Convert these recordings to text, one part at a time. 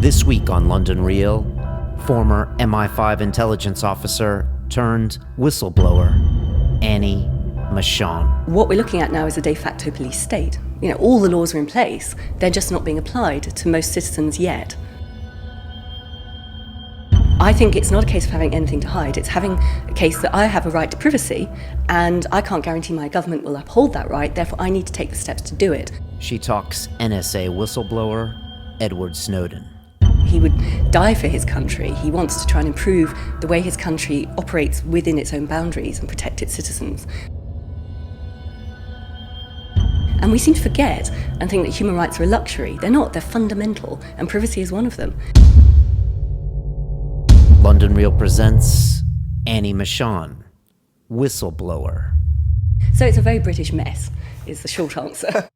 This week on London Real, former MI5 intelligence officer turned whistleblower, Annie Machon. What we're looking at now is a de facto police state. All the laws are in place, they're just not being applied to most citizens yet. I think it's not a case of having anything to hide, it's having a case that I have a right to privacy, and I can't guarantee my government will uphold that right, therefore I need to take the steps to do it. She talks NSA whistleblower Edward Snowden. He would die for his country. He wants to try and improve the way his country operates within its own boundaries and protect its citizens. And we seem to forget and think that human rights are a luxury. They're not, they're fundamental, and privacy is one of them. London Real presents Annie Machon, whistleblower. So it's a very British mess, is the short answer.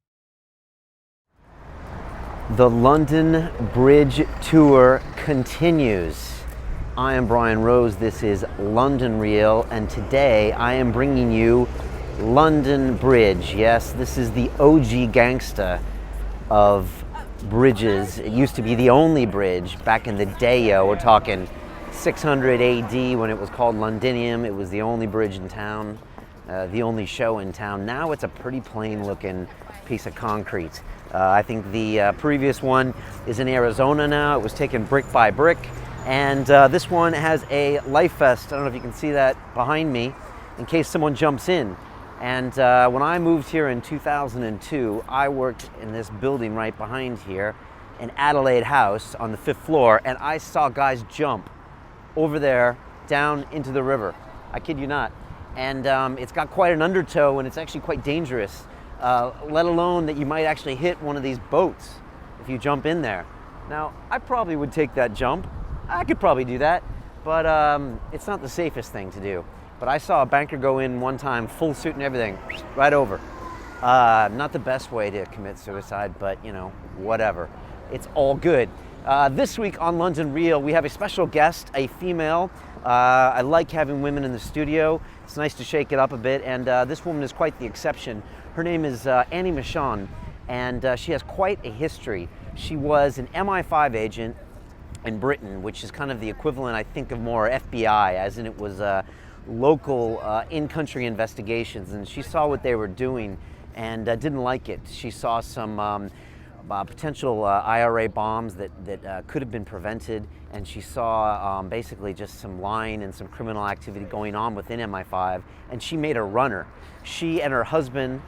The London Bridge Tour continues. I am Brian Rose, this is London Real, and today I am bringing you London Bridge. Yes, this is the OG gangsta of bridges. It used to be the only bridge back in the day, we're talking 600 AD when it was called Londinium. It was the only bridge in town, the only show in town. Now it's a pretty plain looking piece of concrete. I think the previous one is in Arizona now. It was taken brick by brick. And this one has a life vest. I don't know if you can see that behind me, in case someone jumps in. And when I moved here in 2002, I worked in this building right behind here, an Adelaide house on the 5th floor, and I saw guys jump over there down into the river. I kid you not. And it's got quite an undertow, and it's actually quite dangerous. Let alone that you might actually hit one of these boats if you jump in there. Now, I probably would take that jump. I could probably do that, but it's not the safest thing to do. But I saw a banker go in one time, full suit and everything, right over. Not the best way to commit suicide, but whatever. It's all good. This week on London Real, we have a special guest, a female. I like having women in the studio. It's nice to shake it up a bit, and this woman is quite the exception. Her name is Annie Machon, and she has quite a history. She was an MI5 agent in Britain, which is kind of the equivalent, I think, of more FBI, as in it was local in-country investigations, and she saw what they were doing and didn't like it. She saw some potential IRA bombs that could have been prevented, and she saw basically just some lying and some criminal activity going on within MI5, and she made a runner. She and her husband,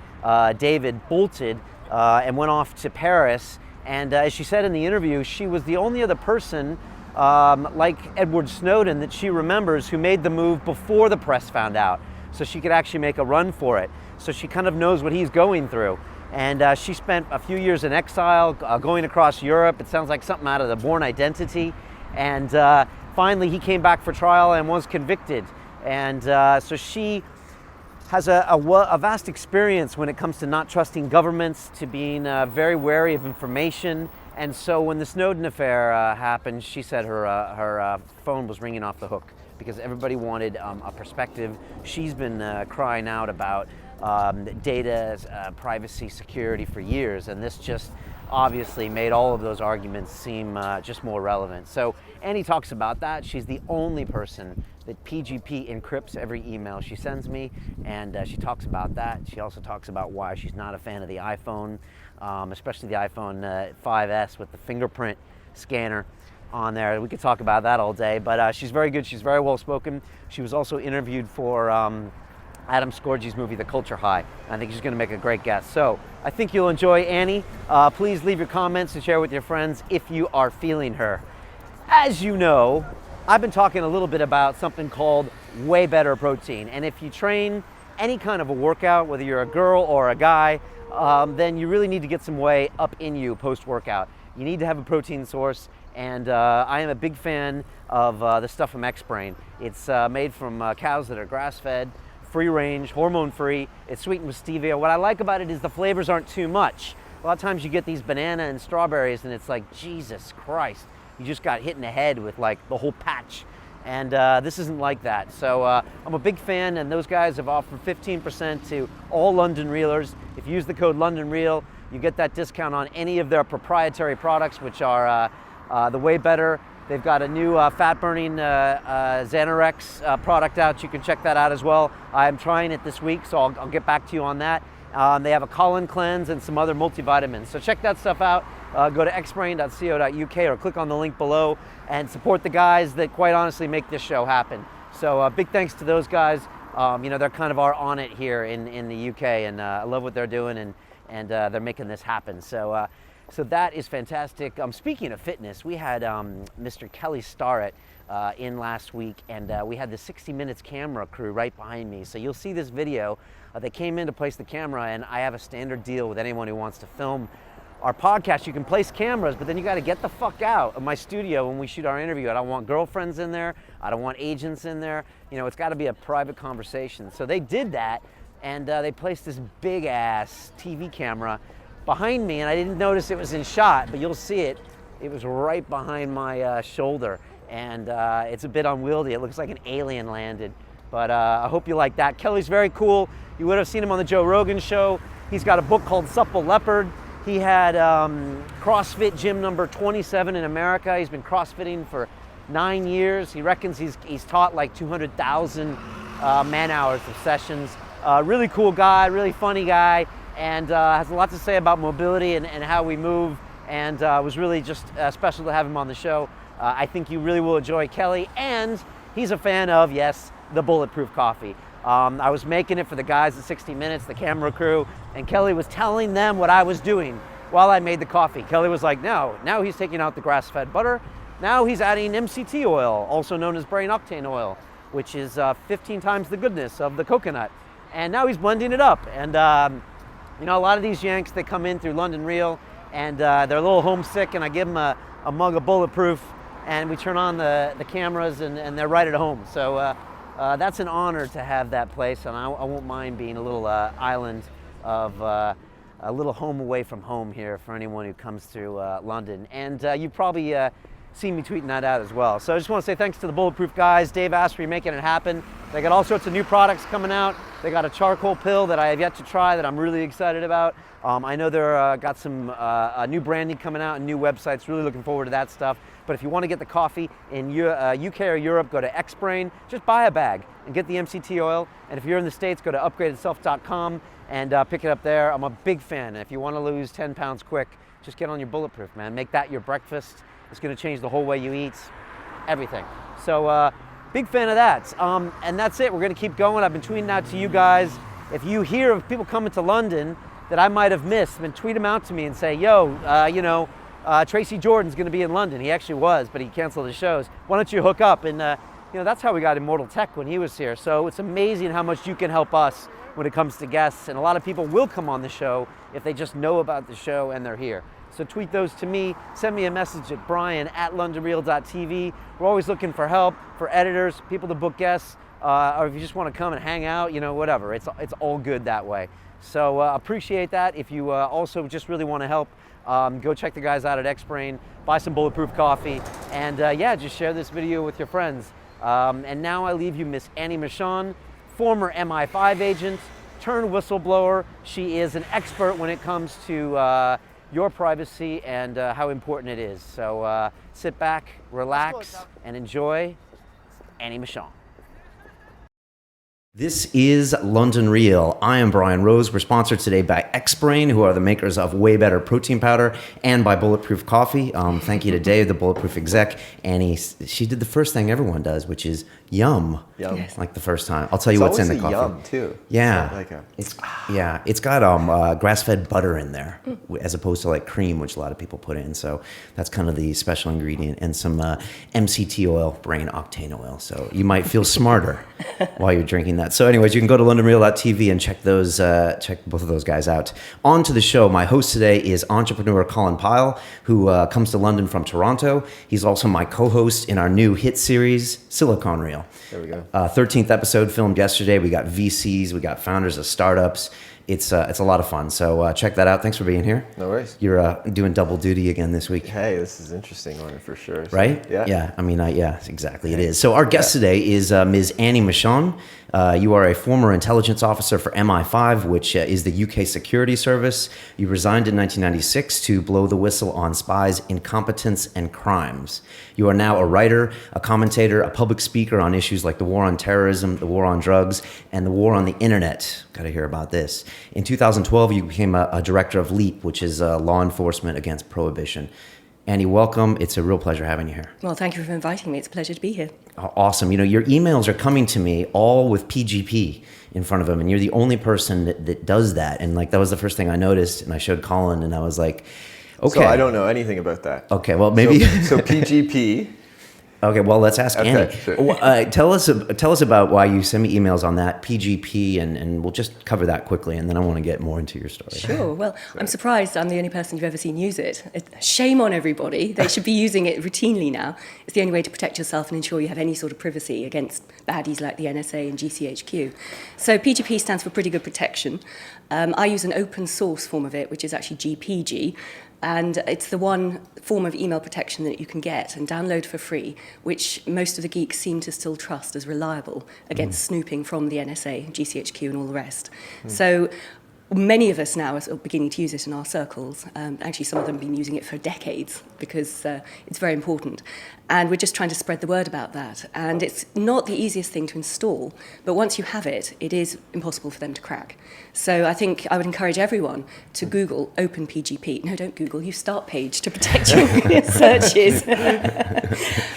David, bolted and went off to Paris, and as she said in the interview, she was the only other person like Edward Snowden that she remembers who made the move before the press found out, so she could actually make a run for it. So she kind of knows what he's going through. And she spent a few years in exile, going across Europe. It sounds like something out of The Bourne Identity. And finally, he came back for trial and was convicted. And so she has a vast experience when it comes to not trusting governments, to being very wary of information. And so when the Snowden affair happened, she said her phone was ringing off the hook because everybody wanted a perspective. She's been crying out about data, privacy, security for years, and this just obviously made all of those arguments seem just more relevant. So Annie talks about that. She's the only person that PGP encrypts every email she sends me, and she talks about that. She also talks about why she's not a fan of the iPhone, especially the iPhone 5S with the fingerprint scanner on there. We could talk about that all day, but she's very good. She's very well spoken. She was also interviewed for Adam Scorgi's movie, The Culture High. I think she's going to make a great guest. So I think you'll enjoy Annie. Please leave your comments and share with your friends if you are feeling her. As you know, I've been talking a little bit about something called Way Better Protein. And if you train any kind of a workout, whether you're a girl or a guy, then you really need to get some whey up in you post-workout. You need to have a protein source, and I am a big fan of the stuff from X-Brain. It's made from cows that are grass-fed, free range, hormone free. It's sweetened with stevia. What I like about it is the flavors aren't too much. A lot of times you get these banana and strawberries and it's like, Jesus Christ, you just got hit in the head with like the whole patch. And this isn't like that. So I'm a big fan, and those guys have offered 15% to all London Reelers. If you use the code London Real, you get that discount on any of their proprietary products, which are The Way Better. They've got a new fat-burning Xanarex product out. You can check that out as well. I'm trying it this week, so I'll get back to you on that. They have a colon cleanse and some other multivitamins. So check that stuff out. Go to xbrain.co.uk or click on the link below and support the guys that quite honestly make this show happen. So big thanks to those guys. They're kind of our on it here in the UK, and I love what they're doing, and they're making this happen. So that is fantastic. Speaking of fitness, we had Mr. Kelly Starrett in last week, and we had the 60 Minutes camera crew right behind me. So you'll see this video. They came in to place the camera, and I have a standard deal with anyone who wants to film our podcast. You can place cameras, but then you got to get the fuck out of my studio when we shoot our interview. I don't want girlfriends in there. I don't want agents in there. It's got to be a private conversation. So they did that, and they placed this big ass TV camera behind me, and I didn't notice it was in shot, but you'll see it. It was right behind my shoulder, and it's a bit unwieldy. It looks like an alien landed, but I hope you like that. Kelly's very cool. You would have seen him on the Joe Rogan show. He's got a book called Supple Leopard. He had CrossFit gym number 27 in America. He's been CrossFitting for 9 years. He reckons he's taught like 200,000 man hours of sessions. Really cool guy, really funny guy, and has a lot to say about mobility and how we move, and was really just special to have him on the show. I think you really will enjoy Kelly, and he's a fan of, yes, the Bulletproof coffee. I was making it for the guys at 60 Minutes, the camera crew, and Kelly was telling them what I was doing while I made the coffee. Kelly was like, now he's taking out the grass-fed butter. Now he's adding MCT oil, also known as brain octane oil, which is 15 times the goodness of the coconut. And now he's blending it up. And a lot of these Yanks, they come in through London Real, and they're a little homesick, and I give them a mug of Bulletproof, and we turn on the cameras, and they're right at home. So that's an honor to have that place, and I won't mind being a little island of a little home away from home here for anyone who comes through London. And you probably seen me tweeting that out as well. So I just want to say thanks to the Bulletproof guys, Dave Asprey, making it happen. They got all sorts of new products coming out. They got a charcoal pill that I have yet to try that I'm really excited about. I know they're got some new branding coming out and new websites. Really looking forward to that stuff. But if you want to get the coffee in UK or Europe, go to Xbrain. Just buy a bag and get the MCT oil. And if you're in the States, go to upgradedself.com and pick it up there. I'm a big fan. And if you want to lose 10 pounds quick, just get on your Bulletproof, man. Make that your breakfast. It's going to change the whole way you eat, everything. So big fan of that. And that's it. We're going to keep going. I've been tweeting out to you guys. If you hear of people coming to London that I might have missed, then tweet them out to me and say, yo, Tracy Jordan's going to be in London. He actually was, but he canceled his shows. Why don't you hook up? And that's how we got Immortal Tech when he was here. So it's amazing how much you can help us when it comes to guests. And a lot of people will come on the show if they just know about the show and they're here. So tweet those to me. Send me a message at brian@londonreal.tv. We're always looking for help, for editors, people to book guests, or if you just want to come and hang out, whatever. It's all good that way. So appreciate that. If you also just really want to help, go check the guys out at Xbrain, buy some Bulletproof coffee, and just share this video with your friends. And now I leave you Miss Annie Machon, former MI5 agent, turned whistleblower. She is an expert when it comes to your privacy and how important it is. So sit back, relax, and enjoy Annie Machon. This is London Real. I am Brian Rose. We're sponsored today by Xbrain, who are the makers of Way Better protein powder, and by Bulletproof coffee. Thank you to Dave, the Bulletproof exec. Annie, she did the first thing everyone does, which is yum. Yes. Like the first time. I'll tell you what's in the coffee. Yum too. Yeah. It's got grass-fed butter in there, as opposed to like cream, which a lot of people put in. So that's kind of the special ingredient, and some MCT oil, brain octane oil. So you might feel smarter while you're drinking that. So anyways, you can go to londonreal.tv and check both of those guys out. On to the show. My host today is entrepreneur Colin Pyle, who comes to London from Toronto. He's also my co-host in our new hit series, Silicon Reel. There we go. 13th episode filmed yesterday. We got VCs, we got founders of startups, It's a lot of fun. So check that out. Thanks for being here. No worries. You're doing double duty again this week. Hey, this is an interesting one for sure. So, right? Yeah. Yeah. I mean, yeah, exactly. It is. So our guest today is Ms. Annie Machon. You are a former intelligence officer for MI5, which is the UK security service. You resigned in 1996 to blow the whistle on spies, incompetence, and crimes. You are now a writer, a commentator, a public speaker on issues like the war on terrorism, the war on drugs, and the war on the internet. Got to hear about this. In 2012, you became a director of LEAP, which is Law Enforcement Against Prohibition. Annie, welcome. It's a real pleasure having you here. Well, thank you for inviting me. It's a pleasure to be here. Awesome. Your emails are coming to me all with PGP in front of them, and you're the only person that does that. And that was the first thing I noticed, and I showed Colin, and I was like, okay. So I don't know anything about that. Okay, well, maybe. So PGP. Okay, well, let's ask Annie. Sure. Tell us about why you send me emails on that PGP, and we'll just cover that quickly, and then I want to get more into your story. Sure. Well, I'm surprised I'm the only person you've ever seen use it. Shame on everybody. They should be using it routinely now. It's the only way to protect yourself and ensure you have any sort of privacy against baddies like the NSA and GCHQ. So PGP stands for Pretty Good Protection. I use an open source form of it, which is actually GPG. And it's the one form of email protection that you can get and download for free, which most of the geeks seem to still trust as reliable against snooping from the NSA, GCHQ, and all the rest. So many of us now are beginning to use it in our circles. Actually, some of them have been using it for decades because it's very important. And we're just trying to spread the word about that. And it's not the easiest thing to install, but once you have it, it is impossible for them to crack. So I think I would encourage everyone to Google OpenPGP. No, don't Google, use Startpage to protect your searches.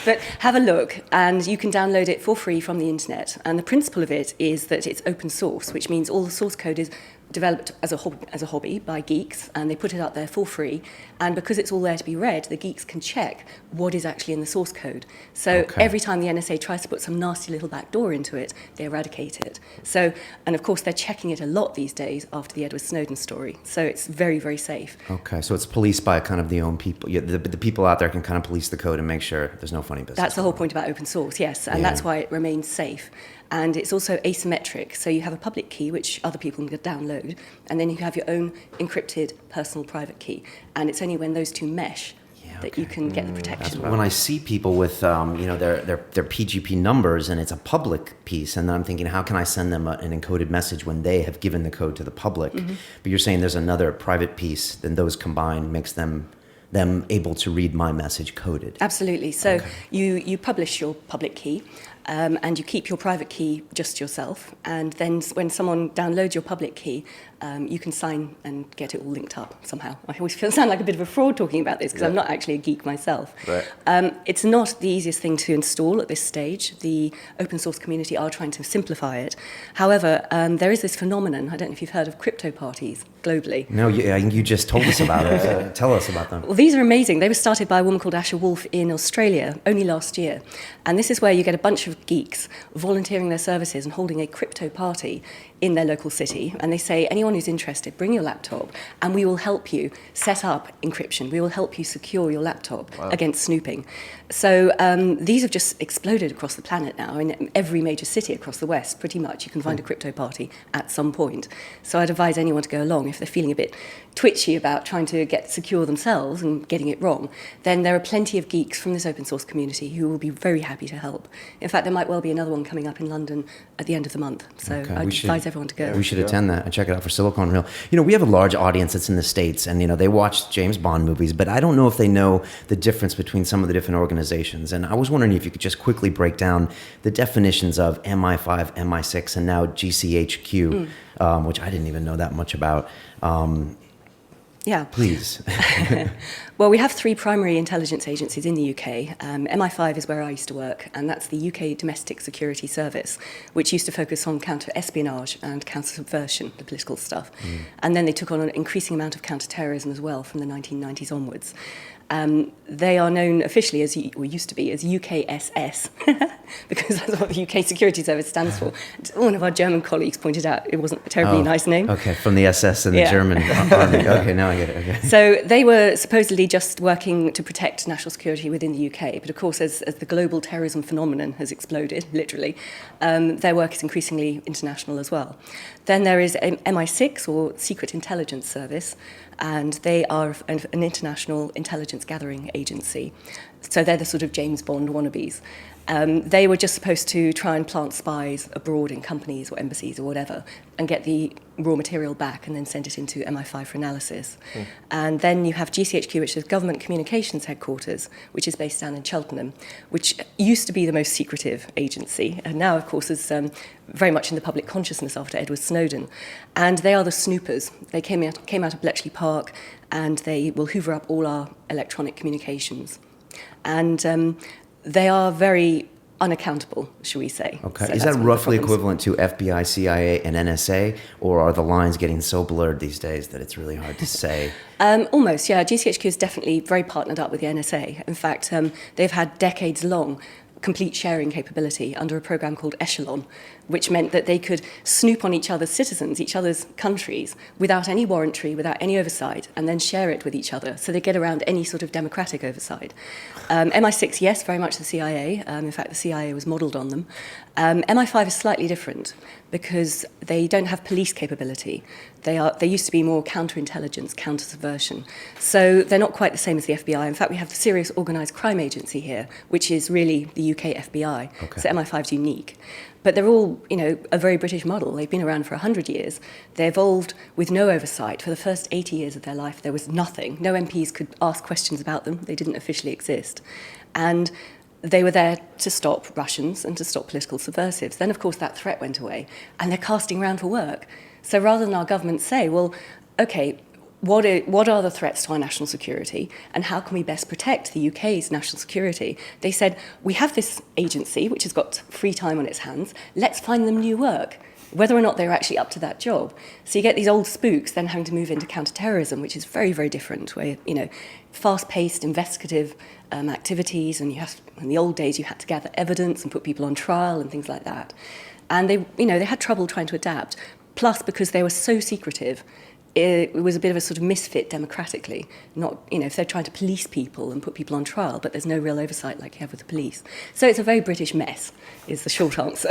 But have a look, and you can download it for free from the internet. And the principle of it is that it's open source, which means all the source code is developed as a hobby by geeks, and they put it out there for free. And because it's all there to be read, the geeks can check what is actually in the source code. So every time the NSA tries to put some nasty little backdoor into it, they eradicate it. So, and of course, they're checking it a lot these days after the Edward Snowden story. So it's very, very safe. Okay, so it's policed by kind of the own people. The people out there can kind of police the code and make sure there's no funny business. That's the whole point about open source, yes, and that's why it remains safe. And it's also asymmetric, so you have a public key, which other people can download, and then you have your own encrypted personal private key. And it's only when those two mesh that you can get the protection. When I see people with their PGP numbers and it's a public piece, and then I'm thinking, how can I send them an encoded message when they have given the code to the public? But you're saying there's another private piece, then those combined makes them able to read my message coded. Absolutely. So you publish your public key, and you keep your private key just yourself. And then when someone downloads your public key, you can sign and get it all linked up somehow. I always sound like a bit of a fraud talking about this because I'm not actually a geek myself. Right. It's not the easiest thing to install at this stage. The open source community are trying to simplify it. However, there is this phenomenon, I don't know if you've heard of crypto parties globally. No, you just told us about it. Tell us about them. Well, these are amazing. They were started by a woman called Asher Wolf in Australia only last year. And this is where you get a bunch of geeks volunteering their services and holding a crypto party in their local city. And they say, anyone who's interested, bring your laptop and we will help you set up encryption. We will help you secure your laptop against snooping. So these have just exploded across the planet now. In every major city across the West, pretty much, you can find a crypto party at some point. So I'd advise anyone to go along if they're feeling a bit twitchy about trying to get secure themselves and getting it wrong. Then there are plenty of geeks from this open source community who will be very happy to help. In fact, there might well be another one coming up in London at the end of the month. So I'd advise everyone to go. We should attend that and check it out for Silicon Reel. We have a large audience that's in the States, and they watch James Bond movies, but I don't know if they know the difference between some of the different organizations. And I was wondering if you could just quickly break down the definitions of MI5, MI6, and now GCHQ, which I didn't even know that much about. Yeah. Please. Well, we have three primary intelligence agencies in the UK. MI5 is where I used to work, and that's the UK Domestic Security Service, which used to focus on counter-espionage and counter-subversion, the political stuff. And then they took on an increasing amount of counter-terrorism as well from the 1990s onwards. They are known officially as, or used to be, as UKSS, because that's what the UK Security Service stands for. One of our German colleagues pointed out it wasn't a terribly nice name. Okay, from the SS and the German army. Okay, now I get it. Okay. So they were supposedly just working to protect national security within the UK, but of course, as the global terrorism phenomenon has exploded, literally, their work is increasingly international as well. Then there is MI6, or Secret Intelligence Service, and they are an international intelligence gathering agency. So they're the sort of James Bond wannabes. They were just supposed to try and plant spies abroad in companies or embassies or whatever and get the raw material back and then send it into MI5 for analysis. And then you have GCHQ, which is Government Communications Headquarters, which is based down in Cheltenham, which used to be the most secretive agency, and now, of course, is very much in the public consciousness after Edward Snowden. And they are the snoopers. They came out of Bletchley Park, and they will hoover up all our electronic communications. And they are very unaccountable, shall we say. Okay. So is that roughly equivalent to FBI, CIA, and NSA, or are the lines getting so blurred these days that it's really hard to say? Almost, yeah. GCHQ is definitely very partnered up with the NSA. In fact, they've had decades-long complete sharing capability under a program called Echelon, which meant that they could snoop on each other's citizens, each other's countries, without any warrantry, without any oversight, and then share it with each other. So they get around any sort of democratic oversight. MI6, yes, very much the CIA. In fact, the CIA was modelled on them. MI5 is slightly different because they don't have police capability. They used to be more counterintelligence, counter-subversion. So they're not quite the same as the FBI. In fact, we have the Serious Organised Crime Agency here, which is really the UK FBI. Okay. So MI5 is unique. But they're all, a very British model. They've been around for 100 years. They evolved with no oversight. For the first 80 years of their life, there was nothing. No MPs could ask questions about them. They didn't officially exist. And they were there to stop Russians and to stop political subversives. Then, of course, that threat went away, and they're casting around for work. So rather than our government say, well, OK, what are the threats to our national security, and how can we best protect the UK's national security? They said, we have this agency which has got free time on its hands. Let's find them new work, whether or not they're actually up to that job. So you get these old spooks then having to move into counterterrorism, which is very, very different, where, fast-paced investigative activities, and in the old days you had to gather evidence and put people on trial and things like that. And they had trouble trying to adapt. Plus, because they were so secretive, it was a bit of a sort of misfit democratically. Not, if they're trying to police people and put people on trial, but there's no real oversight like you have with the police. So it's a very British mess, is the short answer.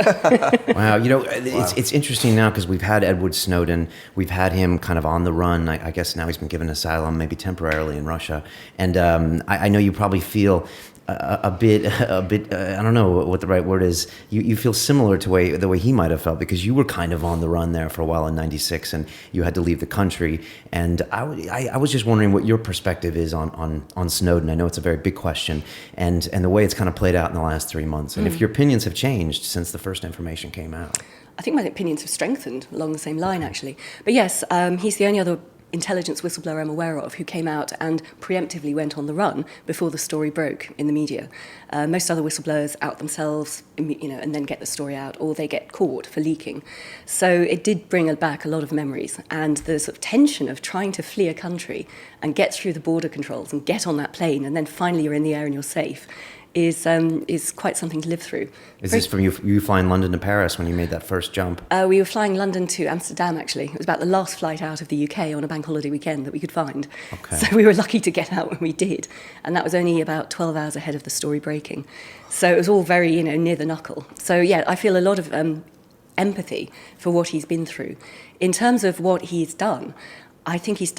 Wow, it's interesting now because we've had Edward Snowden, we've had him kind of on the run. I guess now he's been given asylum, maybe temporarily in Russia, and I know you probably feel a bit. I don't know what the right word is. You feel similar to the way he might have felt, because you were kind of on the run there for a while in '96, and you had to leave the country. And I was just wondering what your perspective is on Snowden. I know it's a very big question, and the way it's kind of played out in the last 3 months, and if your opinions have changed since the first information came out. I think my opinions have strengthened along the same line, actually. But yes, he's the only other intelligence whistleblower I'm aware of who came out and preemptively went on the run before the story broke in the media. Most other whistleblowers out themselves, and then get the story out, or they get caught for leaking. So it did bring back a lot of memories, and the sort of tension of trying to flee a country and get through the border controls and get on that plane, and then finally you're in the air and you're safe, is quite something to live through. Is this from you flying London to Paris when you made that first jump? We were flying London to Amsterdam, actually. It was about the last flight out of the UK on a bank holiday weekend that we could find. Okay. So we were lucky to get out when we did. And that was only about 12 hours ahead of the story breaking. So it was all very, near the knuckle. So, yeah, I feel a lot of empathy for what he's been through. In terms of what he's done, I think he's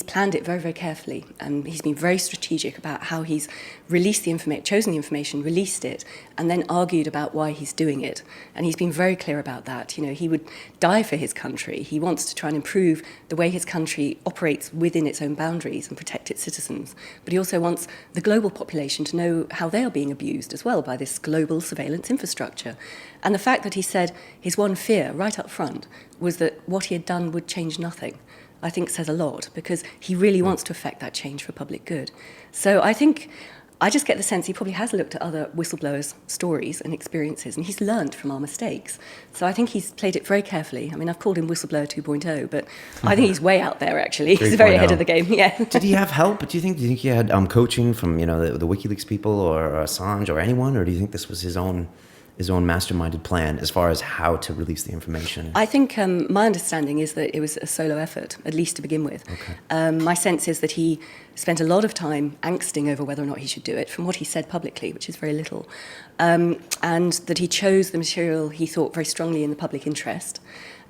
planned it very, very carefully, and he's been very strategic about how he's released the information, chosen the information, released it, and then argued about why he's doing it. And he's been very clear about that. He would die for his country. He wants to try and improve the way his country operates within its own boundaries and protect its citizens. But he also wants the global population to know how they are being abused as well by this global surveillance infrastructure. And the fact that he said his one fear right up front was that what he had done would change nothing, I think says a lot, because he really wants to affect that change for public good. So I think I just get the sense he probably has looked at other whistleblowers' stories and experiences, and he's learnt from our mistakes. So I think he's played it very carefully. I mean, I've called him Whistleblower 2.0, but I think he's way out there, actually. He's very ahead of the game, yeah. Did he have help? Do you think he had coaching from, the WikiLeaks people or Assange or anyone, or do you think this was his own masterminded plan as far as how to release the information? I think my understanding is that it was a solo effort, at least to begin with. Okay. My sense is that he spent a lot of time angsting over whether or not he should do it, from what he said publicly, which is very little, and that he chose the material he thought very strongly in the public interest,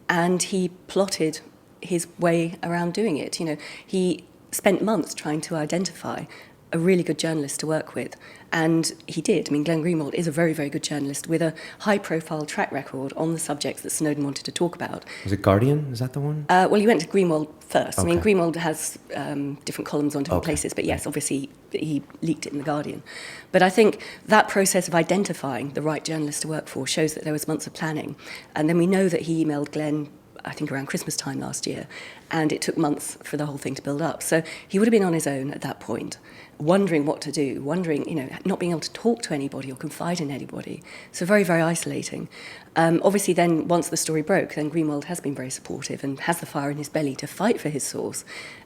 and he plotted his way around doing it. He spent months trying to identify a really good journalist to work with, and he did. I mean, Glenn Greenwald is a very, very good journalist with a high-profile track record on the subjects that Snowden wanted to talk about. Was it Guardian? Is that the one? Well, he went to Greenwald first. Okay. I mean, Greenwald has different columns on different places, but yes, obviously he leaked it in The Guardian. But I think that process of identifying the right journalist to work for shows that there was months of planning. And then we know that he emailed Glenn, I think around Christmas time last year, and it took months for the whole thing to build up. So he would have been on his own at that point, wondering what to do, not being able to talk to anybody or confide in anybody. So very, very isolating. Obviously then, once the story broke, then Greenwald has been very supportive and has the fire in his belly to fight for his source.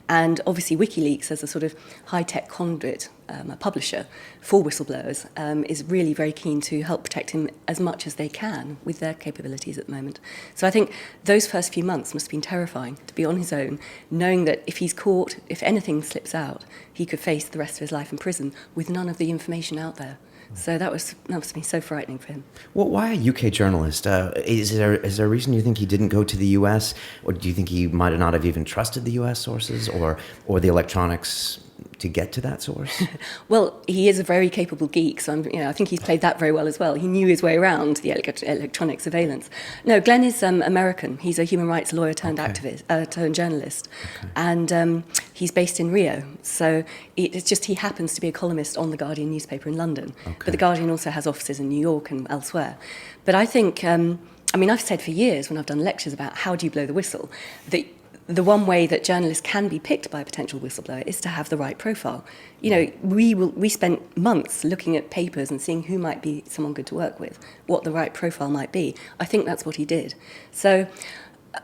And obviously WikiLeaks, as a sort of high-tech conduit, a publisher for whistleblowers, is really very keen to help protect him as much as they can with their capabilities at the moment. So I think those first few months must have been terrifying, to be on his own, knowing that if he's caught, if anything slips out, he could face the rest of his life in prison with none of the information out there. So that must have been so frightening for him. Well, why a UK journalist? Is there a reason you think he didn't go to the US, or do you think he might not have even trusted the US sources or the electronics to get to that source? Well, he is a very capable geek, so I think he's played that very well as well. He knew his way around the electronic surveillance. No, Glenn is American. He's a human rights lawyer turned activist, turned journalist, and he's based in Rio. So it's just he happens to be a columnist on the Guardian newspaper in London. Okay. But the Guardian also has offices in New York and elsewhere. But I think, I've said for years when I've done lectures about how do you blow the whistle, that the one way that journalists can be picked by a potential whistleblower is to have the right profile. We spent months looking at papers and seeing who might be someone good to work with, what the right profile might be. I think that's what he did. So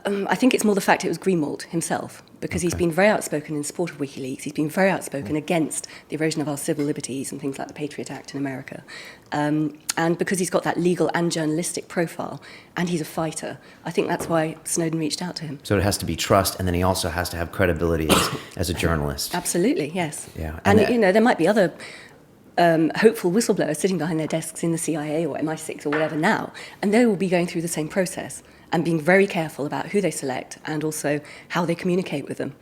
I think it's more the fact it was Greenwald himself, because he's been very outspoken in support of WikiLeaks. He's been very outspoken against the erosion of our civil liberties and things like the Patriot Act in America. And because he's got that legal and journalistic profile, and he's a fighter, I think that's why Snowden reached out to him. So it has to be trust, and then he also has to have credibility as a journalist. Absolutely, yes. Yeah. And there might be other hopeful whistleblowers sitting behind their desks in the CIA or MI6 or whatever now, and they will be going through the same process and being very careful about who they select and also how they communicate with them.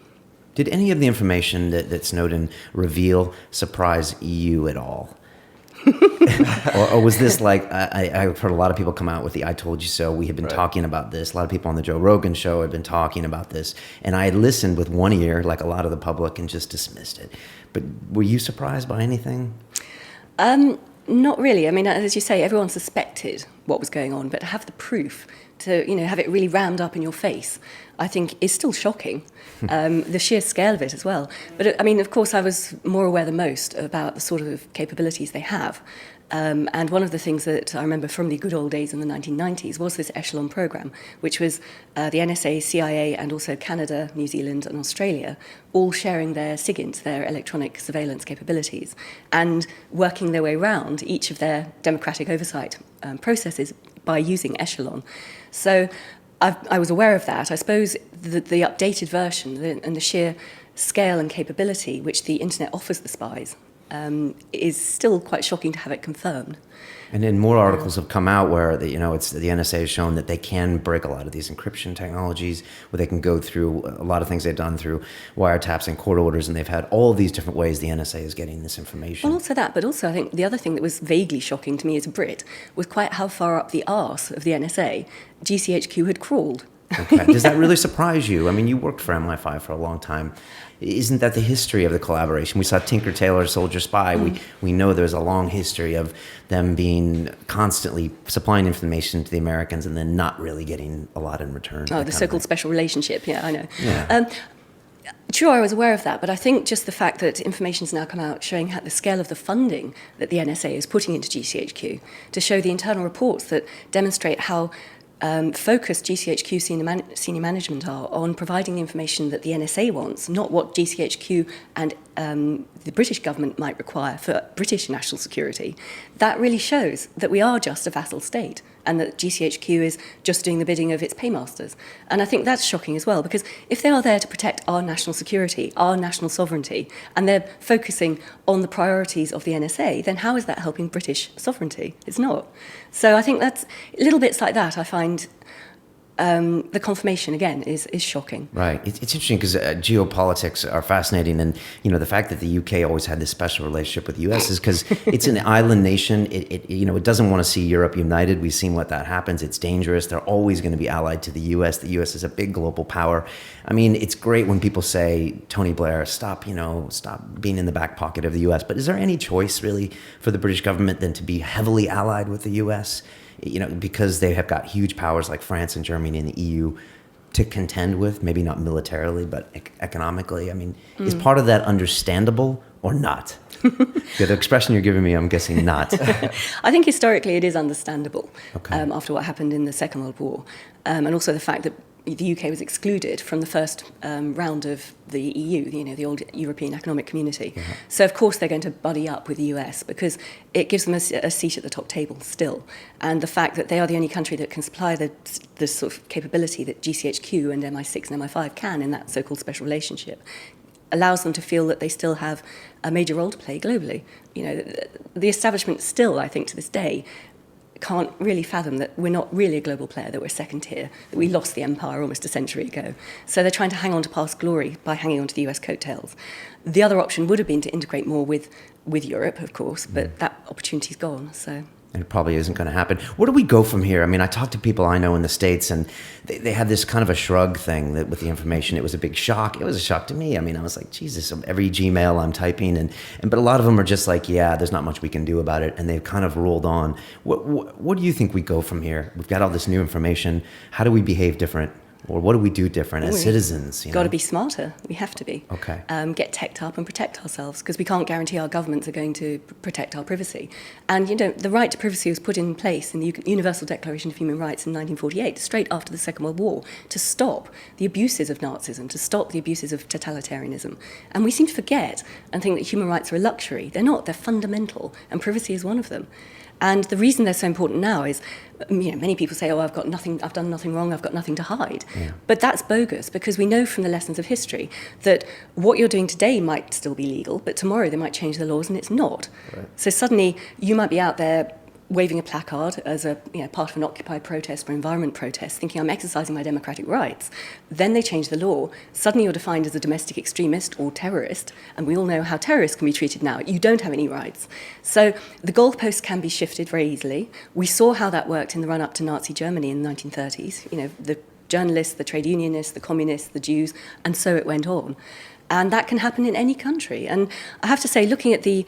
Did any of the information that Snowden reveal surprise you at all? or was this like, I've heard a lot of people come out with the I told you so, we have been talking about this, a lot of people on the Joe Rogan show have been talking about this, and I had listened with one ear like a lot of the public and just dismissed it. But were you surprised by anything? Not really. I mean, as you say, everyone suspected what was going on, but to have the proof, to have it really rammed up in your face, I think is still shocking. The sheer scale of it as well. But of course, I was more aware than most about the sort of capabilities they have. And one of the things that I remember from the good old days in the 1990s was this Echelon program, which was the NSA, CIA, and also Canada, New Zealand, and Australia, all sharing their SIGINT, their electronic surveillance capabilities, and working their way around each of their democratic oversight processes by using Echelon. So I was aware of that. I suppose the updated version and the sheer scale and capability which the internet offers the spies is still quite shocking to have it confirmed. And then more articles have come out where the NSA has shown that they can break a lot of these encryption technologies, where they can go through a lot of things they've done through wiretaps and court orders, and they've had all these different ways the NSA is getting this information. Well, also that, but also I think the other thing that was vaguely shocking to me as a Brit was quite how far up the arse of the NSA GCHQ had crawled. Okay. Does that really surprise you? I mean, you worked for MI5 for a long time. Isn't that the history of the collaboration? We saw Tinker Tailor Soldier Spy. We know there's a long history of them being constantly supplying information to the Americans and then not really getting a lot in return. Oh, the so-called special relationship. Yeah, I know. Yeah. True, I was aware of that, but I think just the fact that information's now come out showing the scale of the funding that the NSA is putting into GCHQ, to show the internal reports that demonstrate how focused GCHQ senior management are on providing the information that the NSA wants, not what GCHQ and the British government might require for British national security. That really shows that we are just a vassal state and that GCHQ is just doing the bidding of its paymasters. And I think that's shocking as well, because if they are there to protect our national security, our national sovereignty, and they're focusing on the priorities of the NSA, then how is that helping British sovereignty? It's not. So I think that's little bits like that I find the confirmation, again, is shocking. Right. It's interesting because geopolitics are fascinating. And, the fact that the UK always had this special relationship with the US is because it's an island nation. It doesn't want to see Europe united. We've seen what that happens. It's dangerous. They're always going to be allied to the US. The US is a big global power. I mean, it's great when people say, Tony Blair, stop being in the back pocket of the US. But is there any choice, really, for the British government than to be heavily allied with the US? Because they have got huge powers like France and Germany and the EU to contend with, maybe not militarily, but economically. I mean, is part of that understandable or not? The expression you're giving me, I'm guessing not. I think historically it is understandable, Okay. After what happened in the Second World War, and also the fact that the UK was excluded from the first round of the EU, the old European Economic Community. Yeah. So, of course, they're going to buddy up with the US because it gives them a seat at the top table still. And the fact that they are the only country that can supply the sort of capability that GCHQ and MI6 and MI5 can in that so-called special relationship allows them to feel that they still have a major role to play globally. The establishment still, I think, to this day, can't really fathom that we're not really a global player, that we're second tier, that we lost the empire almost a century ago. So they're trying to hang on to past glory by hanging on to the US coattails. The other option would have been to integrate more with Europe, of course, but that opportunity's gone. So. And it probably isn't going to happen. Where do we go from here? I mean, I talk to people I know in the States, and they have this kind of a shrug thing that with the information. It was a big shock. It was a shock to me. I mean, I was like, Jesus, every Gmail I'm typing, but a lot of them are just like, yeah, there's not much we can do about it, and they've kind of rolled on. What do you think we go from here? We've got all this new information. How do we behave different? Or what do we do different as citizens? Got to be smarter. We have to be. Okay. Get teched up and protect ourselves, because we can't guarantee our governments are going to protect our privacy. And, the right to privacy was put in place in the Universal Declaration of Human Rights in 1948, straight after the Second World War, to stop the abuses of Nazism, to stop the abuses of totalitarianism. And we seem to forget and think that human rights are a luxury. They're not. They're fundamental, and privacy is one of them. And the reason they're so important now is, many people say, I've done nothing wrong, I've got nothing to hide. Yeah. But that's bogus, because we know from the lessons of history that what you're doing today might still be legal, but tomorrow they might change the laws and it's not. Right. So suddenly you might be out there waving a placard as a part of an Occupy protest or environment protest, thinking I'm exercising my democratic rights. Then they change the law. Suddenly you're defined as a domestic extremist or terrorist, and we all know how terrorists can be treated now. You don't have any rights. So the goalposts can be shifted very easily. We saw how that worked in the run-up to Nazi Germany in the 1930s. The journalists, the trade unionists, the communists, the Jews, and so it went on. And that can happen in any country. And I have to say, looking at the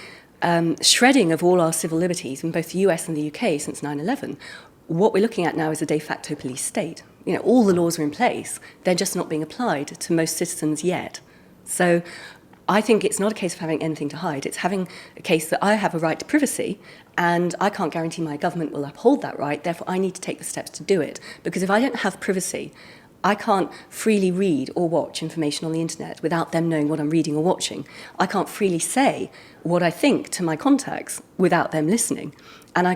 shredding of all our civil liberties in both the US and the UK since 9/11, what we're looking at now is a de facto police state. All the laws are in place, they're just not being applied to most citizens yet. So I think it's not a case of having anything to hide, it's having a case that I have a right to privacy, and I can't guarantee my government will uphold that right, therefore I need to take the steps to do it. Because if I don't have privacy, I can't freely read or watch information on the internet without them knowing what I'm reading or watching. I can't freely say what I think to my contacts without them listening. And I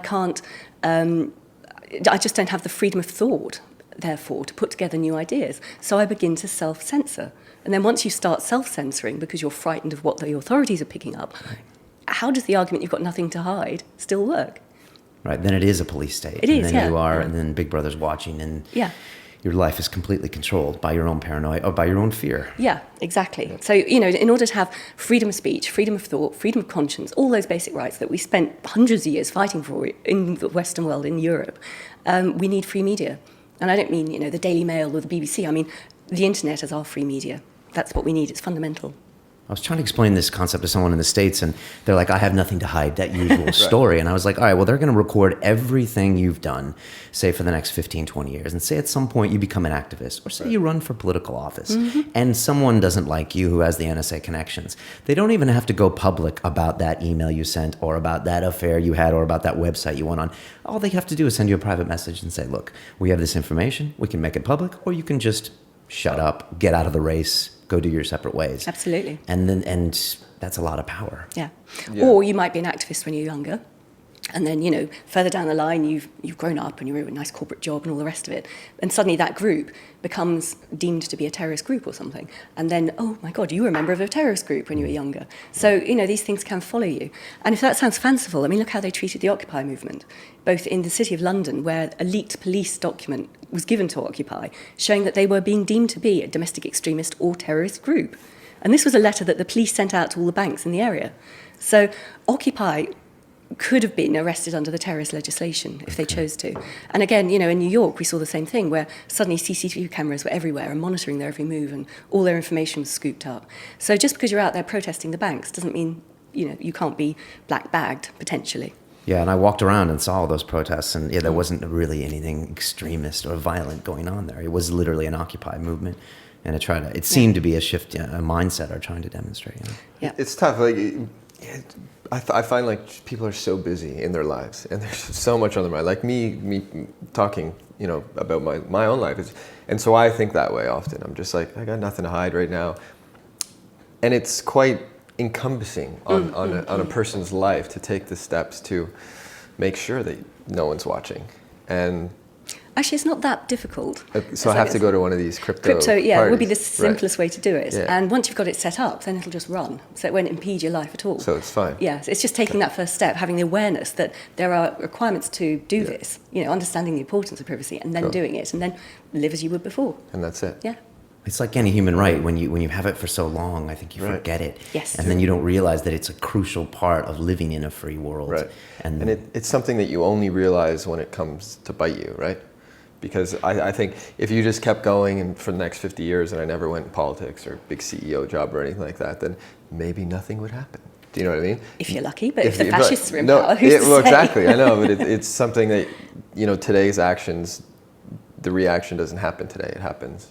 just don't have the freedom of thought, therefore, to put together new ideas. So I begin to self-censor. And then once you start self-censoring because you're frightened of what the authorities are picking up, how does the argument you've got nothing to hide still work? Right, then it is a police state. It is, and then you are, and then Big Brother's watching, and your life is completely controlled by your own paranoia or by your own fear. Yeah, exactly. So, in order to have freedom of speech, freedom of thought, freedom of conscience, all those basic rights that we spent hundreds of years fighting for in the Western world, in Europe, we need free media. And I don't mean, the Daily Mail or the BBC. I mean, the internet is our free media. That's what we need. It's fundamental. I was trying to explain this concept to someone in the States, and they're like, I have nothing to hide, that usual story. And I was like, all right, well, they're going to record everything you've done, say, for the next 15, 20 years. And say at some point you become an activist, or say you run for political office, and someone doesn't like you who has the NSA connections. They don't even have to go public about that email you sent, or about that affair you had, or about that website you went on. All they have to do is send you a private message and say, look, we have this information, we can make it public, or you can just shut up, get out of the race, go do your separate ways. Absolutely. And that's a lot of power. Yeah. Or you might be an activist when you're younger, and then, further down the line, you've grown up and you're in a nice corporate job and all the rest of it, and suddenly that group becomes deemed to be a terrorist group or something, and then, oh my God, you were a member of a terrorist group when you were younger. So, these things can follow you. And if that sounds fanciful, I mean, look how they treated the Occupy movement, both in the City of London, where a leaked police document was given to Occupy, showing that they were being deemed to be a domestic extremist or terrorist group. And this was a letter that the police sent out to all the banks in the area. So Occupy could have been arrested under the terrorist legislation if they chose to. And again, in New York, we saw the same thing, where suddenly CCTV cameras were everywhere and monitoring their every move, and all their information was scooped up. So just because you're out there protesting the banks doesn't mean, you can't be black-bagged, potentially. Yeah, and I walked around and saw all those protests, and there wasn't really anything extremist or violent going on there. It was literally an Occupy movement, and it seemed to be a shift, a mindset are trying to demonstrate. Yeah. It's tough. I find like people are so busy in their lives, and there's so much on their mind. Like me talking, about my own life, and so I think that way often. I'm just like, I got nothing to hide right now, and it's quite encompassing on a person's life to take the steps to make sure that no one's watching. And actually, it's not that difficult. So I have to go to one of these crypto parties. It would be the simplest Right. way to do it. Yeah. And once you've got it set up, then it'll just run. So it won't impede your life at all. So it's fine. Yeah, it's just taking that first step, having the awareness that there are requirements to do this, understanding the importance of privacy, and then doing it, and then live as you would before. And that's it. Yeah. It's like any human right. When you have it for so long, I think you forget it. Yes. And then you don't realize that it's a crucial part of living in a free world. Right. And it's something that you only realize when it comes to bite you, right? Because I think if you just kept going and for the next 50 years and I never went in politics or big CEO job or anything like that, then maybe nothing would happen. Do you know what I mean? If you're lucky, but if the fascists were in power, exactly, I know, but it's something that, today's actions, the reaction doesn't happen today, it happens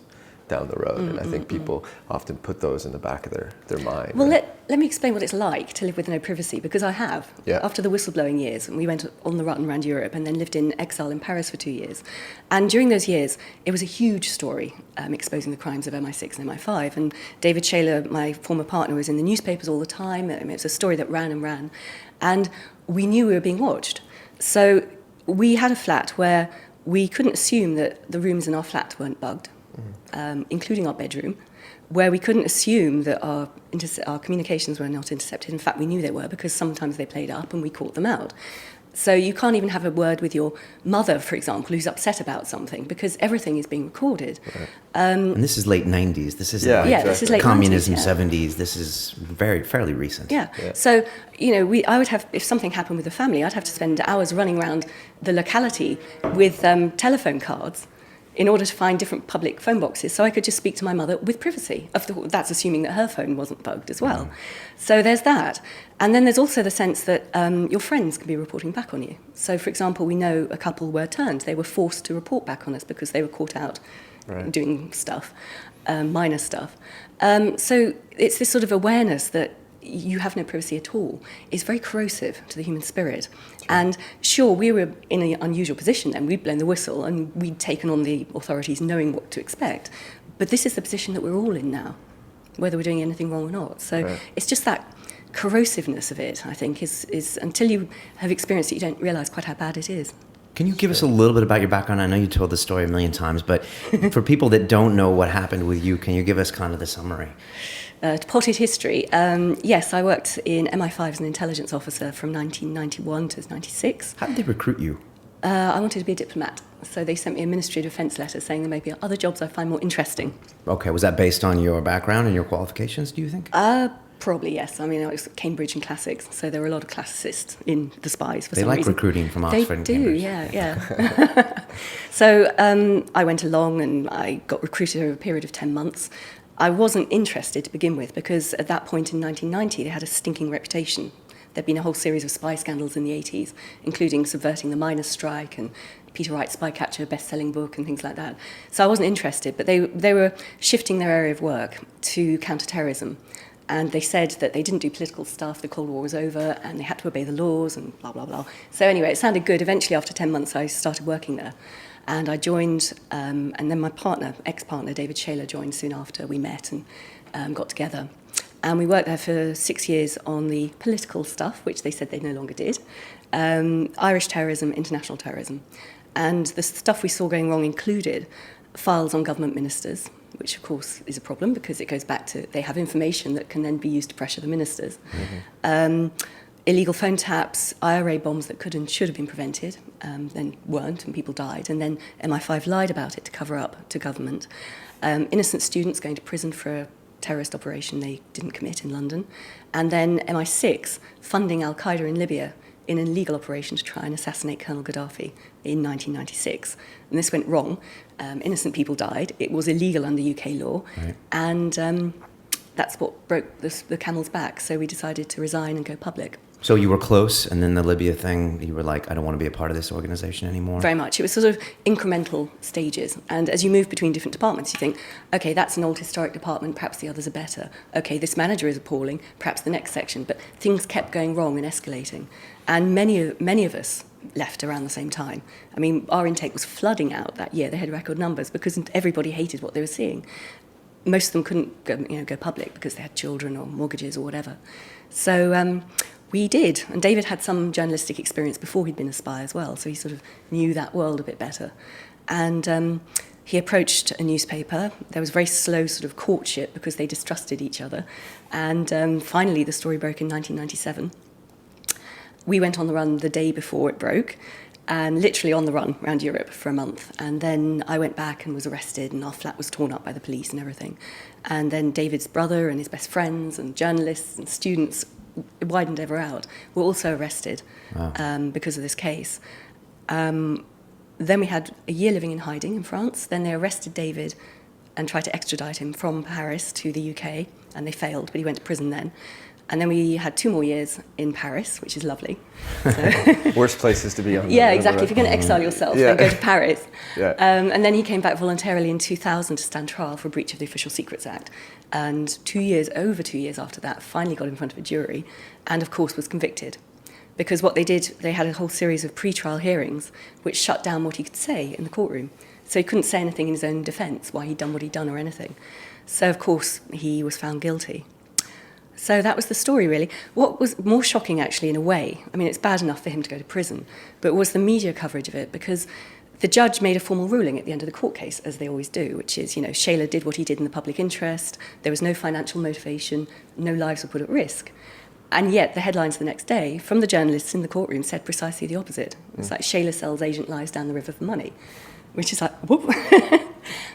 down the road. And I think people often put those in the back of their mind. Well, right? let me explain what it's like to live with no privacy, because I have. Yeah. After the whistleblowing years, and we went on the run around Europe and then lived in exile in Paris for 2 years. And during those years, it was a huge story, exposing the crimes of MI6 and MI5. And David Shaler, my former partner, was in the newspapers all the time. It was a story that ran and ran. And we knew we were being watched. So we had a flat where we couldn't assume that the rooms in our flat weren't bugged. Including our bedroom, where we couldn't assume that our communications were not intercepted. In fact, we knew they were, because sometimes they played up and we caught them out. So you can't even have a word with your mother, for example, who's upset about something, because everything is being recorded. Right. and this is late 90s. This isn't This is late communism 90s, 70s. This is fairly recent. Yeah. So, I would have, if something happened with the family, I'd have to spend hours running around the locality with telephone cards in order to find different public phone boxes, so I could just speak to my mother with privacy. That's assuming that her phone wasn't bugged as well. So there's that. And then there's also the sense that your friends can be reporting back on you. So, for example, we know a couple were turned. They were forced to report back on us because they were caught out doing stuff, minor stuff. So it's this sort of awareness that you have no privacy at all is very corrosive to the human spirit. Sure. And sure, we were in an unusual position then. We'd blown the whistle and we'd taken on the authorities knowing what to expect. But this is the position that we're all in now, whether we're doing anything wrong or not. So it's just that corrosiveness of it, I think, is until you have experienced it, you don't realise quite how bad it is. Can you give us a little bit about your background? I know you told the story a million times, but for people that don't know what happened with you, can you give us kind of the summary? Potted history. Yes, I worked in MI5 as an intelligence officer from 1991 to 96. How did they recruit you? I wanted to be a diplomat, so they sent me a Ministry of Defence letter saying there may be other jobs I find more interesting. Okay, was that based on your background and your qualifications, do you think? Probably, yes. I mean, I was Cambridge and classics, so there were a lot of classicists in the spies for they some like reason. Recruiting from Oxford and They do, Cambridge. yeah. So I went along and I got recruited over a period of 10 months. I wasn't interested to begin with because at that point in 1990 they had a stinking reputation. There'd been a whole series of spy scandals in the 80s, including subverting the miners' strike and Peter Wright's Spycatcher best-selling book and things like that. So I wasn't interested, but they were shifting their area of work to counter-terrorism. And they said that they didn't do political stuff, the Cold War was over, and they had to obey the laws and blah, blah, blah. So anyway, it sounded good. Eventually, after 10 months, I started working there. And I joined, and then my partner, ex-partner, David Shaler, joined soon after. We met and got together. And we worked there for 6 years on the political stuff, which they said they no longer did. Irish terrorism, international terrorism. And the stuff we saw going wrong included files on government ministers, which of course is a problem because it goes back to they have information that can then be used to pressure the ministers. Illegal phone taps, IRA bombs that could and should have been prevented, then weren't and people died. And then MI5 lied about it to cover up to government. Innocent students going to prison for a terrorist operation they didn't commit in London. And then MI6 funding Al-Qaeda in Libya in an illegal operation to try and assassinate Colonel Gaddafi in 1996. And this went wrong. Innocent people died. It was illegal under UK law. Right. And that's what broke the camel's back. So we decided to resign and go public. So you were close, and then the Libya thing, you were like, I don't want to be a part of this organization anymore? Very much. It was sort of incremental stages. And as you move between different departments, you think, okay, that's an old historic department, perhaps the others are better. Okay, this manager is appalling, perhaps the next section. But things kept going wrong and escalating. And many of us left around the same time. I mean, our intake was flooding out that year. They had record numbers because everybody hated what they were seeing. Most of them couldn't go public because they had children or mortgages or whatever. So we did. And David had some journalistic experience before he'd been a spy as well, so he sort of knew that world a bit better. And he approached a newspaper. There was very slow sort of courtship because they distrusted each other. And finally, the story broke in 1997. We went on the run the day before it broke, and literally on the run around Europe for a month. And then I went back and was arrested, and our flat was torn up by the police and everything. And then David's brother and his best friends and journalists and students, it widened ever out, were also arrested. Wow. Because of this case. Then we had a year living in hiding in France. Then they arrested David and tried to extradite him from Paris to the UK, and they failed, but he went to prison then. And then we had 2 more years in Paris, which is lovely. So worst places to be on. Yeah, exactly. If you're going to exile yourself, then go to Paris. Yeah. And then he came back voluntarily in 2000 to stand trial for a breach of the Official Secrets Act. And over 2 years after that, finally got in front of a jury and, of course, was convicted. Because what they did, they had a whole series of pre-trial hearings which shut down what he could say in the courtroom. So he couldn't say anything in his own defence, why he'd done what he'd done or anything. So, of course, he was found guilty. So that was the story, really. What was more shocking, actually, in a way, I mean, it's bad enough for him to go to prison, but was the media coverage of it, because the judge made a formal ruling at the end of the court case, as they always do, which is, Shaler did what he did in the public interest, there was no financial motivation, no lives were put at risk. And yet, the headlines the next day, from the journalists in the courtroom, said precisely the opposite. It's like, Shaler sells agent lies down the river for money, which is like, whoop.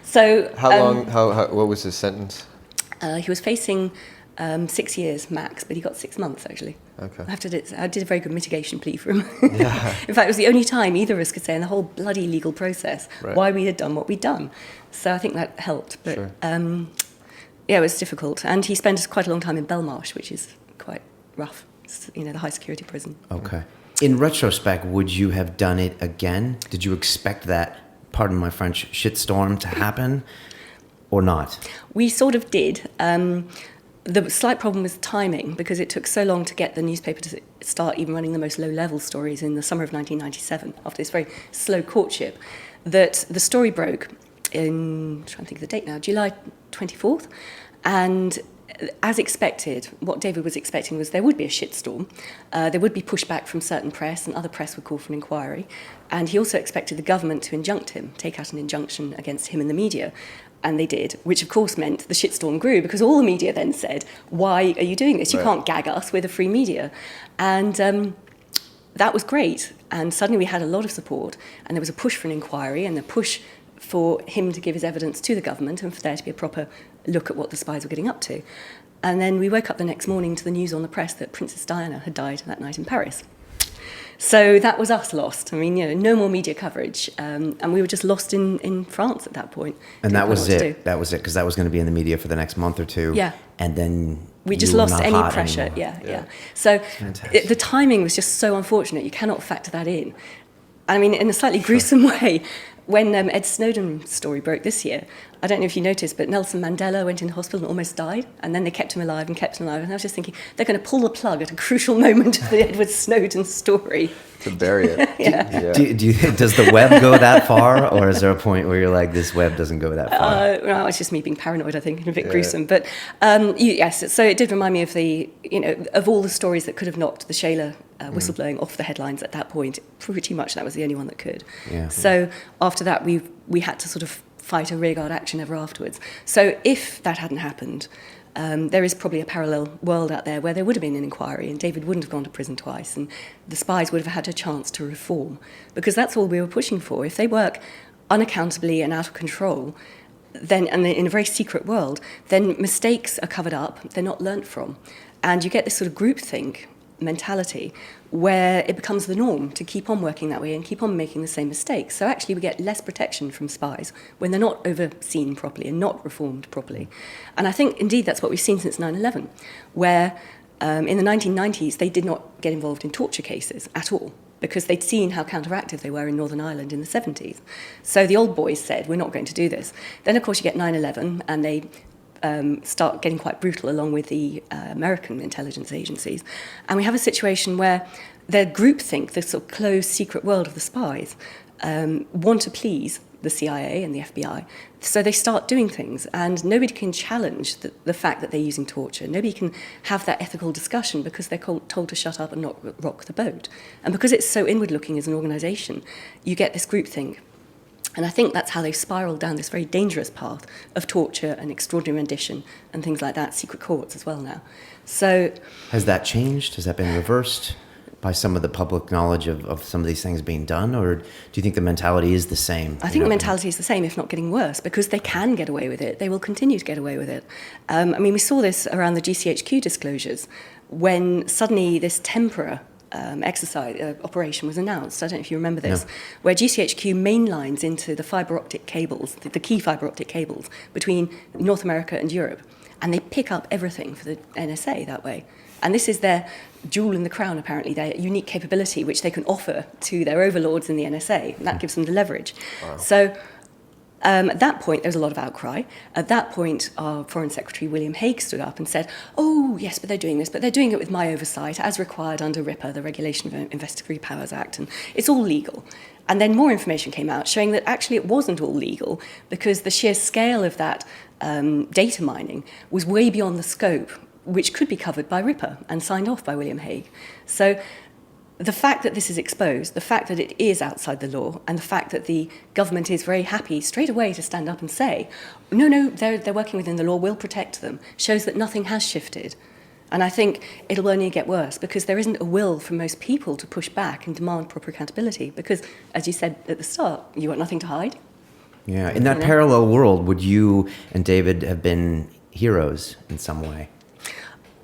So, what was his sentence? He was facing 6 years max, but he got 6 months, actually. Okay. I did a very good mitigation plea for him. Yeah. In fact, it was the only time either of us could say in the whole bloody legal process why we had done what we'd done. So I think that helped. But sure. It was difficult. And he spent quite a long time in Belmarsh, which is quite rough. It's, the high security prison. Okay. In retrospect, would you have done it again? Did you expect that, pardon my French, shitstorm to happen or not? We sort of did. The slight problem was timing, because it took so long to get the newspaper to start even running the most low-level stories in the summer of 1997, after this very slow courtship, that the story broke in, I'm trying to think of the date now, July 24th, and as expected, what David was expecting was there would be a shitstorm, there would be pushback from certain press, and other press would call for an inquiry, and he also expected the government to injunct him, take out an injunction against him and the media. And they did, which of course meant the shitstorm grew, because all the media then said, why are you doing this? You can't gag us, we're the free media. And that was great. And suddenly we had a lot of support, and there was a push for an inquiry and a push for him to give his evidence to the government and for there to be a proper look at what the spies were getting up to. And then we woke up the next morning to the news on the press that Princess Diana had died that night in Paris. So that was us lost. I mean, no more media coverage. And we were just lost in France at that point. And that was it. That was it, because that was going to be in the media for the next month or two. Yeah. And then we just lost any pressure. Anymore. Yeah. So the timing was just so unfortunate. You cannot factor that in. I mean, in a slightly gruesome way, when Ed Snowden's story broke this year, I don't know if you noticed, but Nelson Mandela went in hospital and almost died, and then they kept him alive. And I was just thinking, they're going to pull the plug at a crucial moment of the Edward Snowden story. To bury it. Yeah. Does the web go that far, or is there a point where you're like, this web doesn't go that far? Well, it's just me being paranoid, I think, and a bit gruesome. But yes, so it did remind me of of all the stories that could have knocked the Shayla whistleblowing off the headlines at that point. Pretty much that was the only one that could. Yeah. So after that, we had to sort of fight a rearguard action ever afterwards. So if that hadn't happened, there is probably a parallel world out there where there would have been an inquiry and David wouldn't have gone to prison twice and the spies would have had a chance to reform, because that's all we were pushing for. If they work unaccountably and out of control, then, and in a very secret world, then mistakes are covered up, they're not learnt from. And you get this sort of groupthink mentality where it becomes the norm to keep on working that way and keep on making the same mistakes. So actually we get less protection from spies when they're not overseen properly and not reformed properly. And I think indeed that's what we've seen since 9/11, where in the 1990s they did not get involved in torture cases at all, because they'd seen how counteractive they were in Northern Ireland in the 70s. So the old boys said, we're not going to do this. Then, of course, you get 9/11, and they start getting quite brutal along with the American intelligence agencies. And we have a situation where their groupthink, the sort of closed secret world of the spies, want to please the CIA and the FBI. So they start doing things, and nobody can challenge the fact that they're using torture. Nobody can have that ethical discussion because they're told to shut up and not rock the boat. And because it's so inward-looking as an organisation, you get this groupthink. And I think that's how they spiraled down this very dangerous path of torture and extraordinary rendition and things like that, secret courts as well now. So, has that changed? Has that been reversed by some of the public knowledge of some of these things being done? Or do you think the mentality is the same? I think the mentality is the same, if not getting worse, because they can get away with it. They will continue to get away with it. I mean, we saw this around the GCHQ disclosures when suddenly this tempera operation was announced. I don't know if you remember this, where GCHQ mainlines into the fibre optic cables, the key fibre optic cables between North America and Europe, and they pick up everything for the NSA that way. And this is their jewel in the crown, apparently, their unique capability, which they can offer to their overlords in the NSA, and that gives them the leverage. Wow. So at that point, there was a lot of outcry. At that point, our Foreign Secretary, William Hague, stood up and said, oh, yes, but they're doing this, but they're doing it with my oversight, as required under RIPA, the Regulation of Investigatory Powers Act, and it's all legal. And then more information came out showing that actually it wasn't all legal, because the sheer scale of that data mining was way beyond the scope, which could be covered by RIPA and signed off by William Hague. So the fact that this is exposed, the fact that it is outside the law, and the fact that the government is very happy straight away to stand up and say, no, they're working within the law, we'll protect them, shows that nothing has shifted. And I think it'll only get worse, because there isn't a will from most people to push back and demand proper accountability, because, as you said at the start, you got nothing to hide. Yeah, in that parallel world, would you and David have been heroes in some way?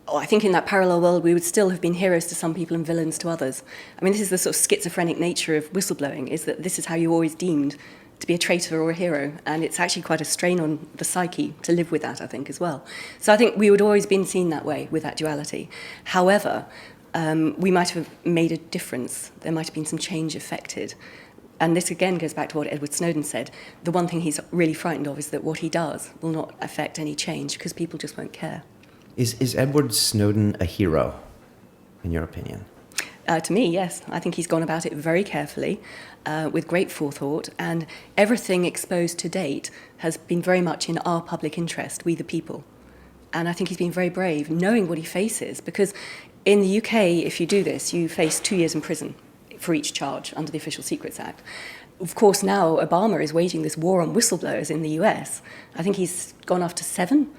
Oh, I think in that parallel world, we would still have been heroes to some people and villains to others. I mean, this is the sort of schizophrenic nature of whistleblowing, is that this is how you're always deemed to be a traitor or a hero. And it's actually quite a strain on the psyche to live with that, I think, as well. So I think we would always been seen that way, with that duality. However, we might have made a difference. There might have been some change effected. And this again goes back to what Edward Snowden said. The one thing he's really frightened of is that what he does will not affect any change, because people just won't care. Is Edward Snowden a hero, in your opinion? To me, yes. I think he's gone about it very carefully, with great forethought, and everything exposed to date has been very much in our public interest, we the people. And I think he's been very brave, knowing what he faces, because in the UK, if you do this, you face 2 years in prison for each charge under the Official Secrets Act. Of course, now Obama is waging this war on whistleblowers in the US. I think he's gone after 7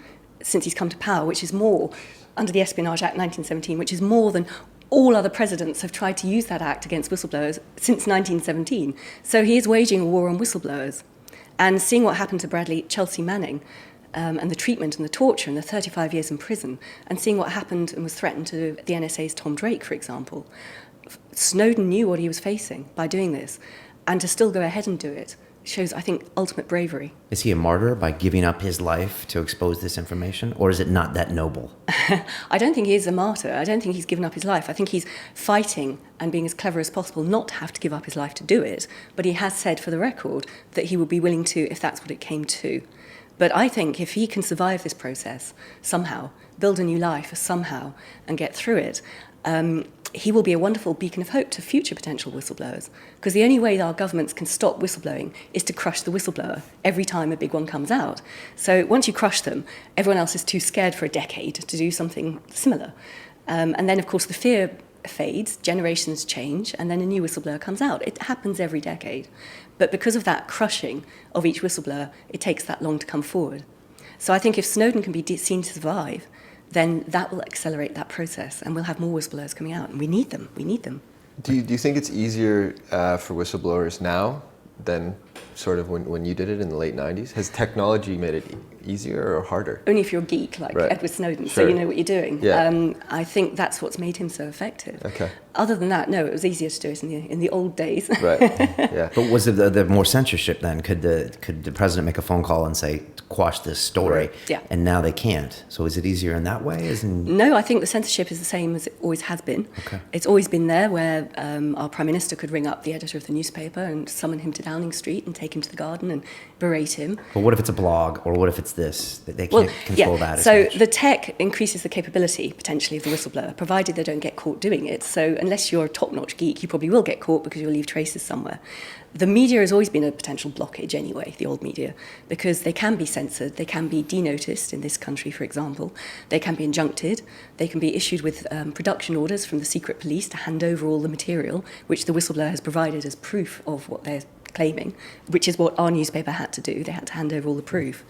since he's come to power, which is more, under the Espionage Act 1917, which is more than all other presidents have tried to use that act against whistleblowers since 1917. So he is waging a war on whistleblowers. And seeing what happened to Chelsea Manning, and the treatment and the torture and the 35 years in prison, and seeing what happened and was threatened to the NSA's Tom Drake, for example, Snowden knew what he was facing by doing this, and to still go ahead and do it shows, I think, ultimate bravery. Is he a martyr by giving up his life to expose this information, or is it not that noble? I don't think he is a martyr. I don't think he's given up his life. I think he's fighting and being as clever as possible not to have to give up his life to do it. But he has said, for the record, that he would be willing to if that's what it came to. But I think if he can survive this process somehow, build a new life somehow, and get through it, he will be a wonderful beacon of hope to future potential whistleblowers. Because the only way that our governments can stop whistleblowing is to crush the whistleblower every time a big one comes out. So once you crush them, everyone else is too scared for a decade to do something similar. And then, of course, the fear fades, generations change, and then a new whistleblower comes out. It happens every decade. But because of that crushing of each whistleblower, it takes that long to come forward. So I think if Snowden can be seen to survive, then that will accelerate that process, and we'll have more whistleblowers coming out, and we need them. Do you think it's easier for whistleblowers now than sort of when you did it in the late 90s? Has technology made it easier or harder? Only if you're a geek like Edward Snowden, Sure. so you know what you're doing. Yeah. I think that's what's made him so effective. Okay. Other than that, no, it was easier to do it in the old days. Right. Yeah. But was it the more censorship then? Could the president make a phone call and say, quash this story? Right. Yeah. And now they can't. So is it easier in that way? No, I think the censorship is the same as it always has been. Okay. It's always been there, where our Prime Minister could ring up the editor of the newspaper and summon him to Downing Street and take him to the garden and berate him. But what if it's a blog, or what if it's this? They can't control that as so much. the tech increases the capability, potentially, of the whistleblower, provided they don't get caught doing it. So unless you're a top-notch geek, you probably will get caught because you'll leave traces somewhere. The media has always been a potential blockage anyway, the old media, because they can be censored, they can be denoticed in this country, for example, they can be injuncted, they can be issued with production orders from the secret police to hand over all the material, which the whistleblower has provided as proof of what they're claiming, which is what our newspaper had to do. They had to hand over all the proof.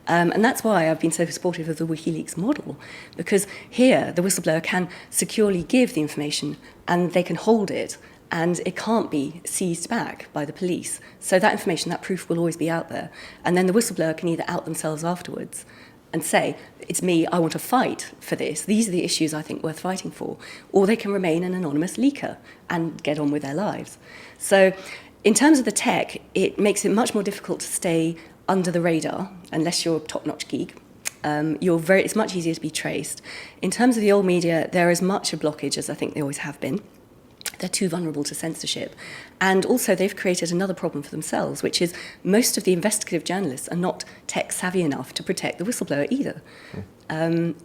And that's why I've been so supportive of the WikiLeaks model, because here the whistleblower can securely give the information and they can hold it, and it can't be seized back by the police. So that information, that proof will always be out there. And then the whistleblower can either out themselves afterwards and say, it's me, I want to fight for this. These are the issues I think worth fighting for. Or they can remain an anonymous leaker and get on with their lives. So in terms of the tech, it makes it much more difficult to stay under the radar, unless you're a top-notch geek. It's much easier to be traced. In terms of the old media, there is much a blockage, as I think they always have been. They're too vulnerable to censorship. And also they've created another problem for themselves, which is most of the investigative journalists are not tech savvy enough to protect the whistleblower either. And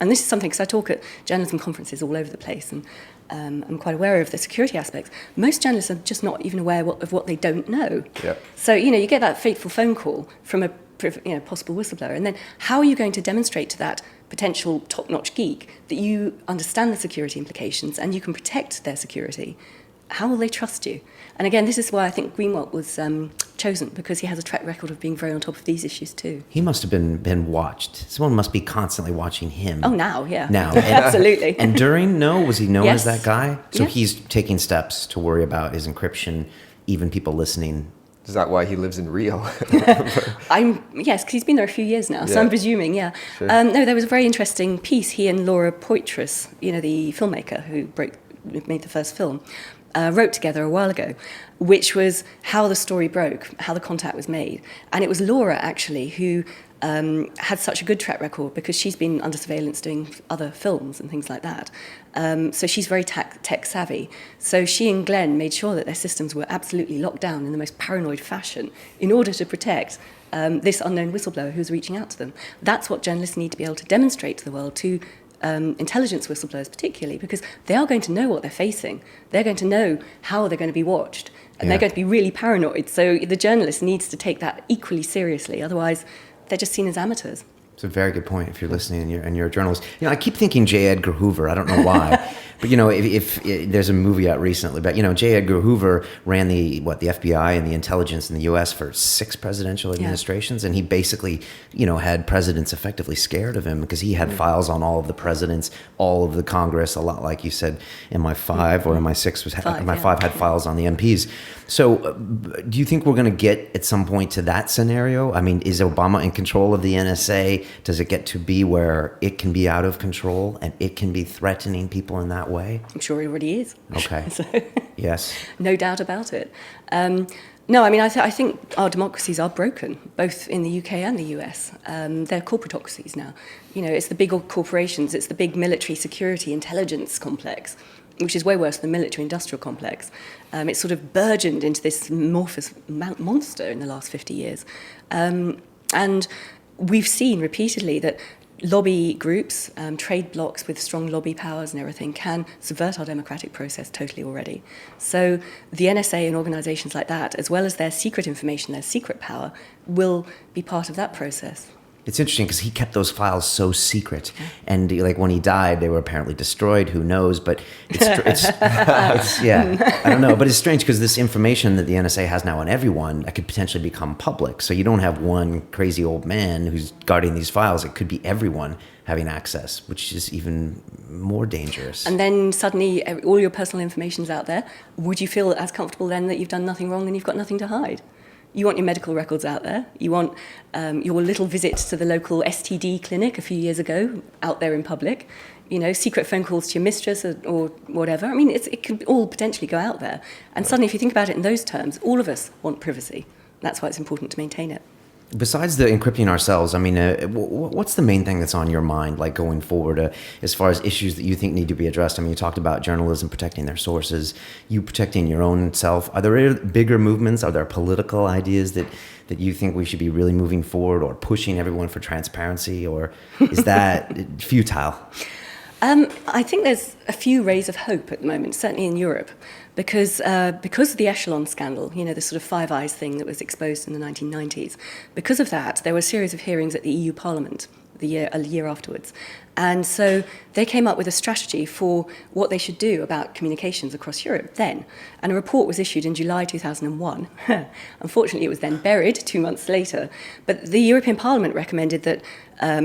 this is something, because I talk at journalism conferences all over the place, and I'm quite aware of the security aspects. Most journalists are just not even aware of what they don't know. Yep. So, you get that fateful phone call from a possible whistleblower, and then how are you going to demonstrate to that potential top-notch geek that you understand the security implications and you can protect their security? How will they trust you? And again, this is why I think Greenwald was chosen, because he has a track record of being very on top of these issues too. He must have been watched. Someone must be constantly watching him. Oh, now, yeah. Now. Absolutely. And was he known Yes. as that guy? So Yeah. he's taking steps to worry about his encryption, even people listening. Is that why he lives in Rio? Yes, because he's been there a few years now, so Yeah. I'm presuming, yeah. Sure. No, there was a very interesting piece. He and Laura Poitras, the filmmaker who made the first film, wrote together a while ago, which was how the story broke, how the contact was made. And it was Laura, actually, who had such a good track record because she's been under surveillance doing other films and things like that. So she's very tech savvy. So she and Glenn made sure that their systems were absolutely locked down in the most paranoid fashion in order to protect this unknown whistleblower who was reaching out to them. That's what journalists need to be able to demonstrate to the world, to intelligence whistleblowers particularly, because they are going to know what they're facing. They're going to know how they're going to be watched, and they're going to be really paranoid. So the journalist needs to take that equally seriously. Otherwise, they're just seen as amateurs. It's a very good point if you're listening and you're a journalist. I keep thinking J. Edgar Hoover. I don't know why. But, if there's a movie out recently, but, J. Edgar Hoover ran the FBI and the intelligence in the U.S. for 6 presidential administrations. And he basically, had presidents effectively scared of him because he had files on all of the presidents, all of the Congress, a lot like you said, MI5 or MI6 MI5 had files on the MPs. So do you think we're going to get at some point to that scenario? I mean, is Obama in control of the NSA? Does it get to be where it can be out of control and it can be threatening people in that that way? I'm sure it already is. Okay. So, Yes. no doubt about it. No, I mean, I think our democracies are broken, both in the UK and the US. They're corporatocracies now. You know, it's the big corporations, it's the big military security intelligence complex, which is way worse than the military-industrial complex. It's sort of burgeoned into this amorphous monster in the last 50 years. And we've seen repeatedly that lobby groups, trade blocs with strong lobby powers and everything can subvert our democratic process totally already. So the NSA and organisations like that, as well as their secret information, their secret power, will be part of that process. It's interesting because he kept those files so secret, and like when he died, they were apparently destroyed. Who knows? But it's yeah, I don't know. But it's strange because this information that the NSA has now on everyone that could potentially become public. So you don't have one crazy old man who's guarding these files. It could be everyone having access, which is even more dangerous. And then suddenly all your personal information's out there. Would you feel as comfortable then that you've done nothing wrong and you've got nothing to hide? You want your medical records out there. You want your little visit to the local STD clinic a few years ago out there in public. You know, secret phone calls to your mistress or whatever. I mean, it could all potentially go out there. And suddenly, if you think about it in those terms, all of us want privacy. That's why it's important to maintain it. Besides the encrypting ourselves, I mean, what's the main thing that's on your mind, like going forward, as far as issues that you think need to be addressed? I mean, you talked about journalism protecting their sources, you protecting your own self. Are there bigger movements? Are there political ideas that you think we should be really moving forward or pushing everyone for transparency, or is that futile? I think there's a few rays of hope at the moment, certainly in Europe, because of the Echelon scandal, you know, the sort of Five Eyes thing that was exposed in the 1990s. Because of that, there were a series of hearings at the EU Parliament a year afterwards. And so they came up with a strategy for what they should do about communications across Europe then. And a report was issued in July 2001. Unfortunately, it was then buried 2 months later. But the European Parliament recommended that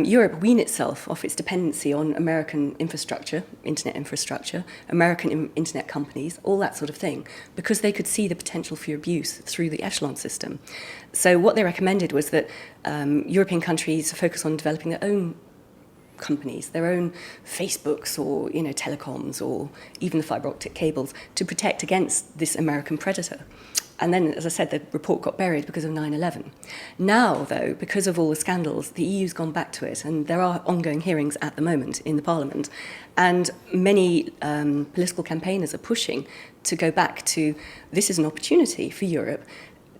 Europe wean itself off its dependency on American infrastructure, internet infrastructure, American internet companies, all that sort of thing, because they could see the potential for abuse through the Echelon system. So what they recommended was that European countries focus on developing their own companies, their own Facebooks or, you know, telecoms or even the fibre optic cables to protect against this American predator. And then, as I said, the report got buried because of 9/11. Now, though, because of all the scandals, the EU's gone back to it, and there are ongoing hearings at the moment in the Parliament. And many political campaigners are pushing to go back to this is an opportunity for Europe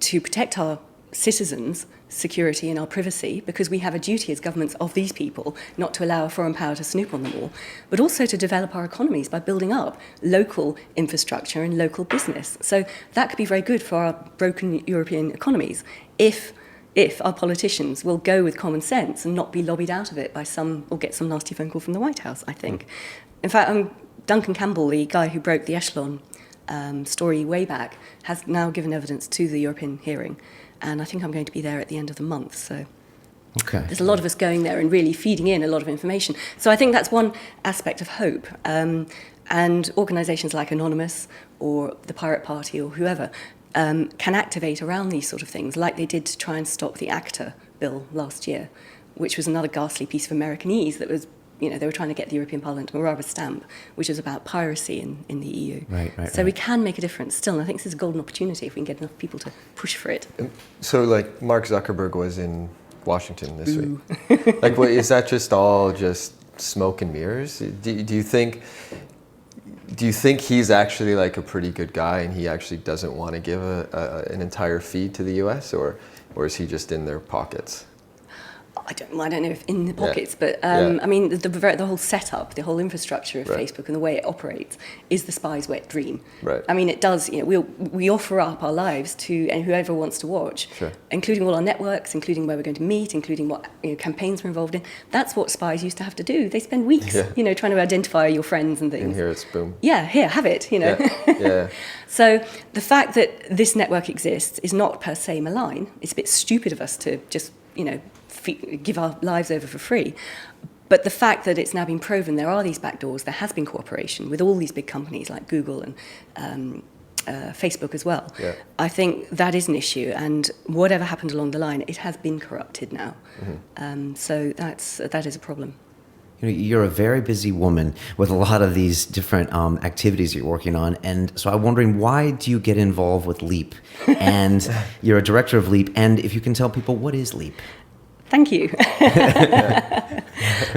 to protect our citizens' security and our privacy, because we have a duty as governments of these people not to allow a foreign power to snoop on them all, but also to develop our economies by building up local infrastructure and local business. So that could be very good for our broken European economies if our politicians will go with common sense and not be lobbied out of it by or get some nasty phone call from the White House, I think. In fact, Duncan Campbell, the guy who broke the Echelon story way back, has now given evidence to the European hearing. And I think I'm going to be there at the end of the month. So okay. There's a lot of us going there and really feeding in a lot of information. So I think that's one aspect of hope. And organisations like Anonymous or the Pirate Party or whoever can activate around these sort of things, like they did to try and stop the ACTA bill last year, which was another ghastly piece of Americanese that was, you know, they were trying to get the European Parliament to a rubber stamp, which is about piracy in the EU. So we can make a difference still, and I think this is a golden opportunity if we can get enough people to push for it. So, like, Mark Zuckerberg was in Washington this week. Like, what, is that all just smoke and mirrors? Do you think he's actually like a pretty good guy and he actually doesn't want to give an entire feed to the US, or is he just in their pockets? I don't know if in the pockets, but I mean, the whole setup, the whole infrastructure of Facebook and the way it operates is the spy's wet dream. Right. I mean, it does. You know, we offer up our lives to whoever wants to watch, including all our networks, including where we're going to meet, including what campaigns we're involved in. That's what spies used to have to do. They spend weeks, trying to identify your friends and things. And here it's boom. Yeah, here, have it. Yeah. So the fact that this network exists is not per se malign. It's a bit stupid of us to just give our lives over for free. But the fact that it's now been proven there are these backdoors, there has been cooperation with all these big companies like Google and Facebook as well. Yeah. I think that is an issue, and whatever happened along the line, it has been corrupted now. So that is a problem. You're a very busy woman with a lot of these different activities you're working on. And so I'm wondering, why do you get involved with LEAP? And you're a director of LEAP. And if you can tell people, what is LEAP? Thank you.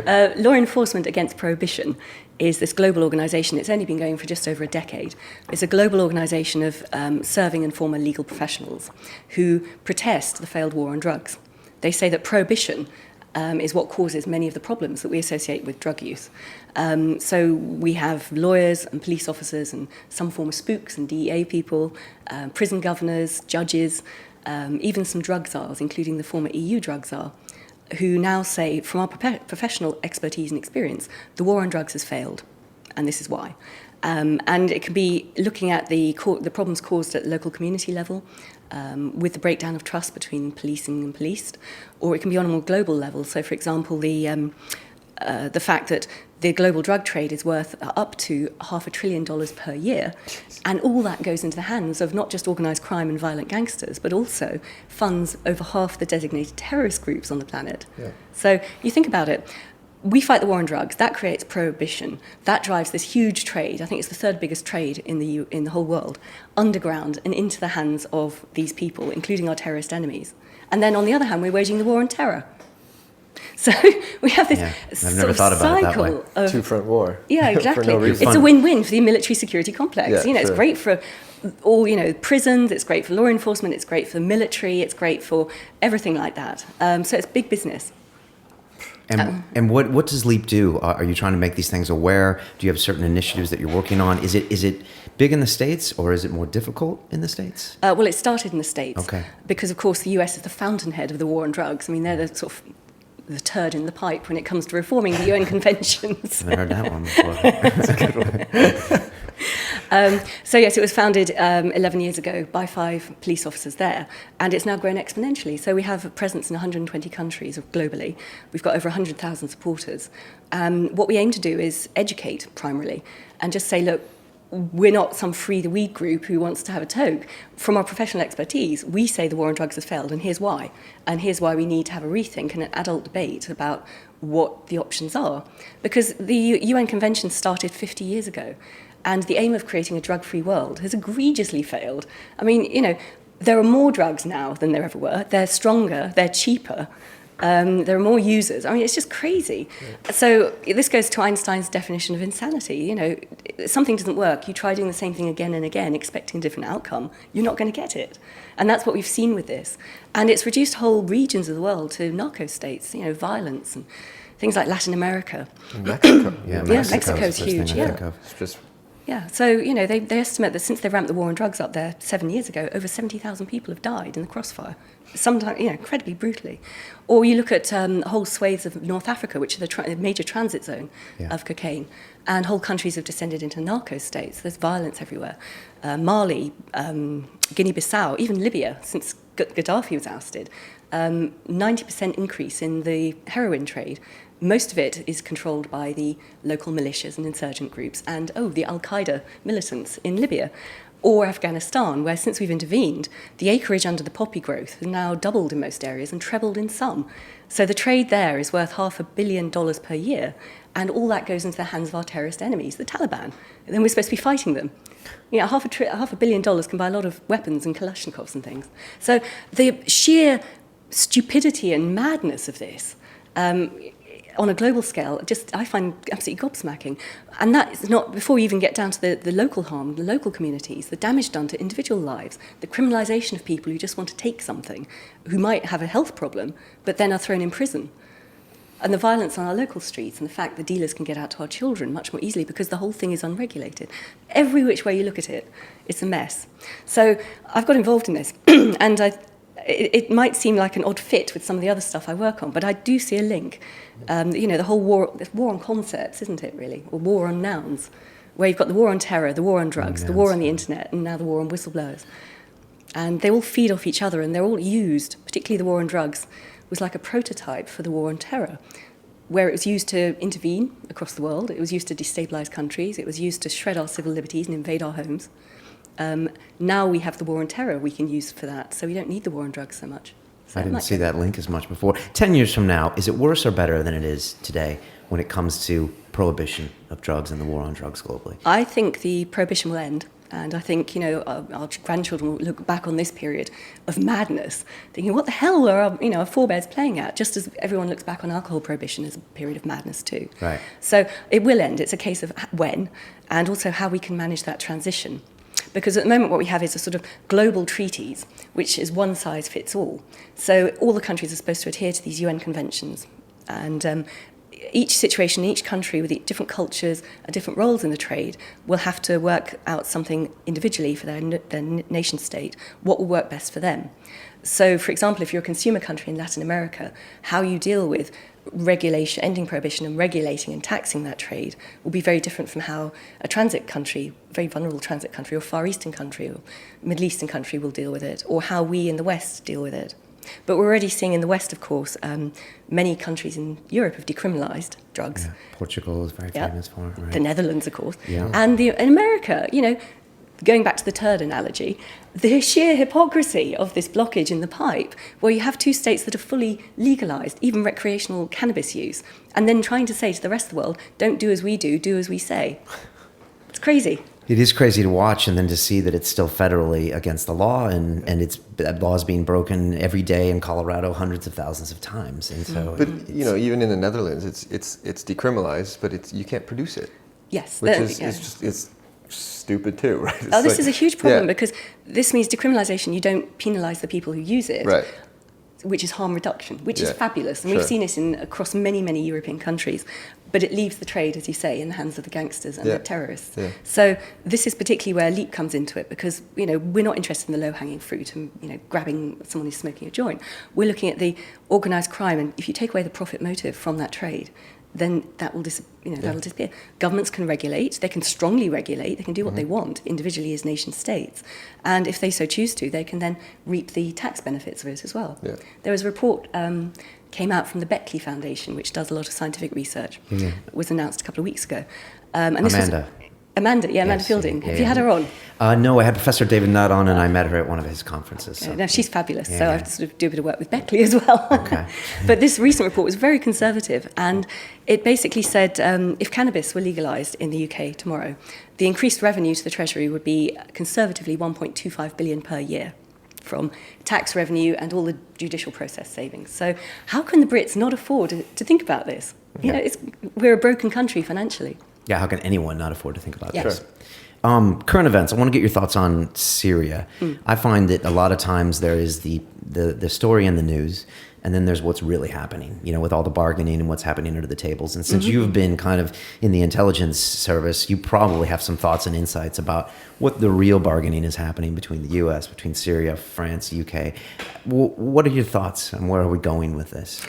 Law Enforcement Against Prohibition is this global organisation. It's only been going for just over a decade. It's a global organisation of serving and former legal professionals who protest the failed war on drugs. They say that prohibition is what causes many of the problems that we associate with drug use. So we have lawyers and police officers and some former spooks and DEA people, prison governors, judges, even some drug czars, including the former EU drug czar, who now say, from our professional expertise and experience, the war on drugs has failed, and this is why. And it can be looking at the problems caused at the local community level, with the breakdown of trust between policing and policed, or it can be on a more global level. So, for example, the fact that the global drug trade is worth up to $500 billion per year, and all that goes into the hands of not just organised crime and violent gangsters, but also funds over half the designated terrorist groups on the planet. Yeah. So you think about it. We fight the war on drugs. That creates prohibition. That drives this huge trade. I think it's the third biggest trade in the whole world, underground and into the hands of these people, including our terrorist enemies. And then on the other hand, we're waging the war on terror. So we have this sort of cycle of two-front war. Yeah, exactly. For no reason. It's a win-win for the military security complex. Yeah, It's great for all prisons. It's great for law enforcement. It's great for the military. It's great for everything like that. So it's big business. And what does LEAP do? Are you trying to make these things aware? Do you have certain initiatives that you're working on? Is it big in the States, or is it more difficult in the States? Well, it started in the States. Okay. Because, of course, the US is the fountainhead of the war on drugs. I mean, they're the sort of the turd in the pipe when it comes to reforming the UN conventions. I heard that one before. That's a good one. So yes, it was founded 11 years ago by 5 police officers there, and it's now grown exponentially. So we have a presence in 120 countries globally. We've got over 100,000 supporters. What we aim to do is educate primarily and just say, look, we're not some free the weed group who wants to have a toke. From our professional expertise, we say the war on drugs has failed, and here's why. And here's why we need to have a rethink and an adult debate about what the options are. Because the UN Convention started 50 years ago, and the aim of creating a drug-free world has egregiously failed. I mean, there are more drugs now than there ever were. They're stronger, they're cheaper. There are more users. I mean, it's just crazy. Yeah. So this goes to Einstein's definition of insanity. Something doesn't work. You try doing the same thing again and again, expecting a different outcome. You're not going to get it. And that's what we've seen with this. And it's reduced whole regions of the world to narco states, violence and things like Latin America. Mexico. Mexico's huge. It's just... Yeah, so, they estimate that since they ramped the war on drugs up there 7 years ago, over 70,000 people have died in the crossfire, sometimes, incredibly brutally. Or you look at whole swathes of North Africa, which are the major transit zone of cocaine, and whole countries have descended into narco states. There's violence everywhere. Mali, Guinea-Bissau, even Libya, since Gaddafi was ousted, 90% increase in the heroin trade. Most of it is controlled by the local militias and insurgent groups and, the Al-Qaeda militants in Libya. Or Afghanistan, where since we've intervened, the acreage under the poppy growth has now doubled in most areas and trebled in some. So the trade there is worth $500 million per year, and all that goes into the hands of our terrorist enemies, the Taliban. And then we're supposed to be fighting them. $500 million can buy a lot of weapons and Kalashnikovs and things. So the sheer stupidity and madness of this, on a global scale, I find absolutely gobsmacking. And that is not before you even get down to the local harm, the local communities, the damage done to individual lives, the criminalisation of people who just want to take something, who might have a health problem, but then are thrown in prison. And the violence on our local streets and the fact that dealers can get out to our children much more easily because the whole thing is unregulated. Every which way you look at it, it's a mess. So I've got involved in this, and it might seem like an odd fit with some of the other stuff I work on, but I do see a link. The whole war on concepts, isn't it, really? Or war on nouns, where you've got the war on terror, the war on drugs, the war on the internet, and now the war on whistleblowers. And they all feed off each other, and they're all used, particularly the war on drugs, was like a prototype for the war on terror, where it was used to intervene across the world, it was used to destabilise countries, it was used to shred our civil liberties and invade our homes. Now we have the war on terror we can use for that, so we don't need the war on drugs so much. So I didn't see that link as much before. 10 years from now, is it worse or better than it is today when it comes to prohibition of drugs and the war on drugs globally? I think the prohibition will end. And I think, our grandchildren will look back on this period of madness, thinking, what the hell were our forebears playing at? Just as everyone looks back on alcohol prohibition as a period of madness too. Right. So it will end. It's a case of when, and also how we can manage that transition. Because at the moment what we have is a sort of global treaties, which is one size fits all. So all the countries are supposed to adhere to these UN conventions. And each situation, each country with different cultures and different roles in the trade will have to work out something individually for their nation state, what will work best for them. So, for example, if you're a consumer country in Latin America, how you deal with regulation, ending prohibition and regulating and taxing that trade will be very different from how a transit country, very vulnerable transit country or Far Eastern country or Middle Eastern country will deal with it, or how we in the West deal with it. But we're already seeing in the West, of course, many countries in Europe have decriminalised drugs. Yeah. Portugal is very famous for it, right? The Netherlands, of course. Yeah. And in America, going back to the turd analogy, the sheer hypocrisy of this blockage in the pipe, where you have two states that are fully legalised, even recreational cannabis use, and then trying to say to the rest of the world, don't do as we do as we say. It's crazy. It is crazy to watch and then to see that it's still federally against the law and that law is being broken every day in Colorado hundreds of thousands of times. And so, but even in the Netherlands, it's decriminalized, but you can't produce it. Yes, which is stupid too, right? This is a huge problem because this means decriminalisation. You don't penalise the people who use it. Right. Which is harm reduction, which is fabulous. And we've seen it across many, many European countries. But it leaves the trade, as you say, in the hands of the gangsters and the terrorists. Yeah. So this is particularly where LEAP comes into it because, we're not interested in the low-hanging fruit and, grabbing someone who's smoking a joint. We're looking at the organised crime. And if you take away the profit motive from that trade, then that will that'll disappear. Governments can regulate, they can strongly regulate, they can do what they want individually as nation states. And if they so choose to, they can then reap the tax benefits of it as well. Yeah. There was a report came out from the Beckley Foundation, which does a lot of scientific research. It was announced a couple of weeks ago. And this Amanda Fielding. Have you had her on? No, I had Professor David Nutt on, and I met her at one of his conferences. So. No, she's fabulous. So I have to sort of do a bit of work with Beckley as well. Okay. But this recent report was very conservative, and it basically said if cannabis were legalised in the UK tomorrow, the increased revenue to the Treasury would be conservatively 1.25 billion per year from tax revenue and all the judicial process savings. So how can the Brits not afford to think about this? We're a broken country financially. Yeah, how can anyone not afford to think about this? Sure. Current events. I want to get your thoughts on Syria. I find that a lot of times there is the story in the news, and then there's what's really happening, with all the bargaining and what's happening under the tables. And since you've been kind of in the intelligence service, you probably have some thoughts and insights about what the real bargaining is happening between the U.S., between Syria, France, UK. What are your thoughts, and where are we going with this?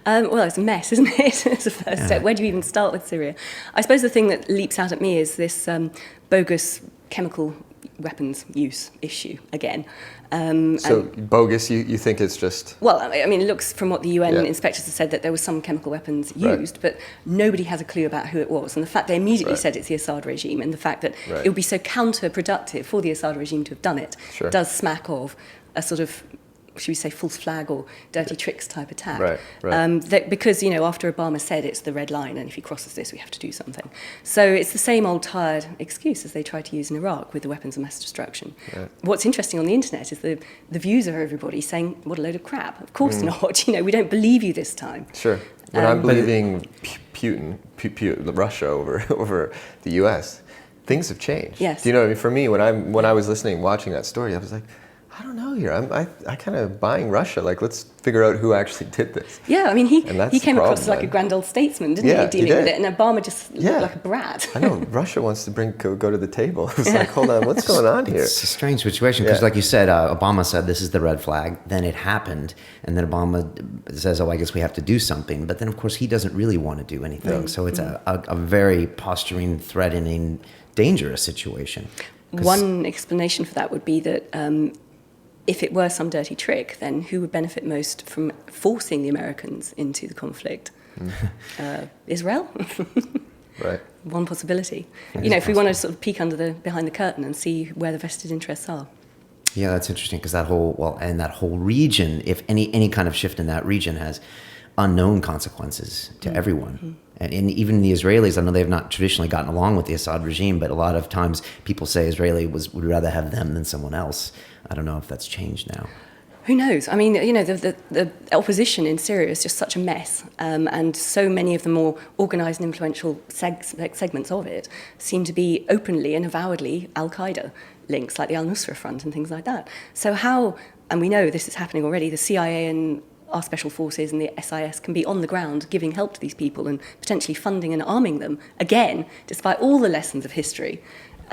Well, it's a mess, isn't it? It's a first step. Where do you even start with Syria? I suppose the thing that leaps out at me is this bogus chemical weapons use issue again. So bogus, you think it's just... Well, I mean, it looks from what the UN inspectors have said that there was some chemical weapons used, but nobody has a clue about who it was. And the fact they immediately said it's the Assad regime, and the fact that it would be so counterproductive for the Assad regime to have done it does smack of a sort of, should we say, false flag or dirty tricks type attack. Because, after Obama said it's the red line, and if he crosses this, we have to do something. So it's the same old tired excuse as they tried to use in Iraq with the weapons of mass destruction. What's interesting on the internet is the views of everybody saying, what a load of crap. Of course not. We don't believe you this time. Sure. When I'm believing Putin, Russia over the US, things have changed. Yes. Do you know what I mean? For me, when I was watching that story, I was like, I don't know here. I kind of buying Russia. Let's figure out who actually did this. Yeah, I mean, he came across as like a grand old statesman, didn't he, dealing with it? And Obama just looked like a brat. I know. Russia wants to go to the table. It's like, hold on, what's going on here? It's a strange situation because, like you said, Obama said this is the red flag. Then it happened, and then Obama says, "Oh, I guess we have to do something." But then, of course, he doesn't really want to do anything. So it's a very posturing, threatening, dangerous situation. One explanation for that would be that. If it were some dirty trick, then who would benefit most from forcing the Americans into the conflict? Israel? Right. One possibility. If we want to sort of peek behind the curtain and see where the vested interests are. Yeah, that's interesting because that whole region, if any kind of shift in that region has unknown consequences to everyone. And even the Israelis, I know they've not traditionally gotten along with the Assad regime, but a lot of times people say Israeli would rather have them than someone else. I don't know if that's changed now. Who knows? I mean, the opposition in Syria is just such a mess, and so many of the more organised and influential segments of it seem to be openly and avowedly al-Qaeda links, like the al-Nusra Front and things like that. So how, and we know this is happening already, the CIA and our special forces and the SIS can be on the ground giving help to these people and potentially funding and arming them, again, despite all the lessons of history,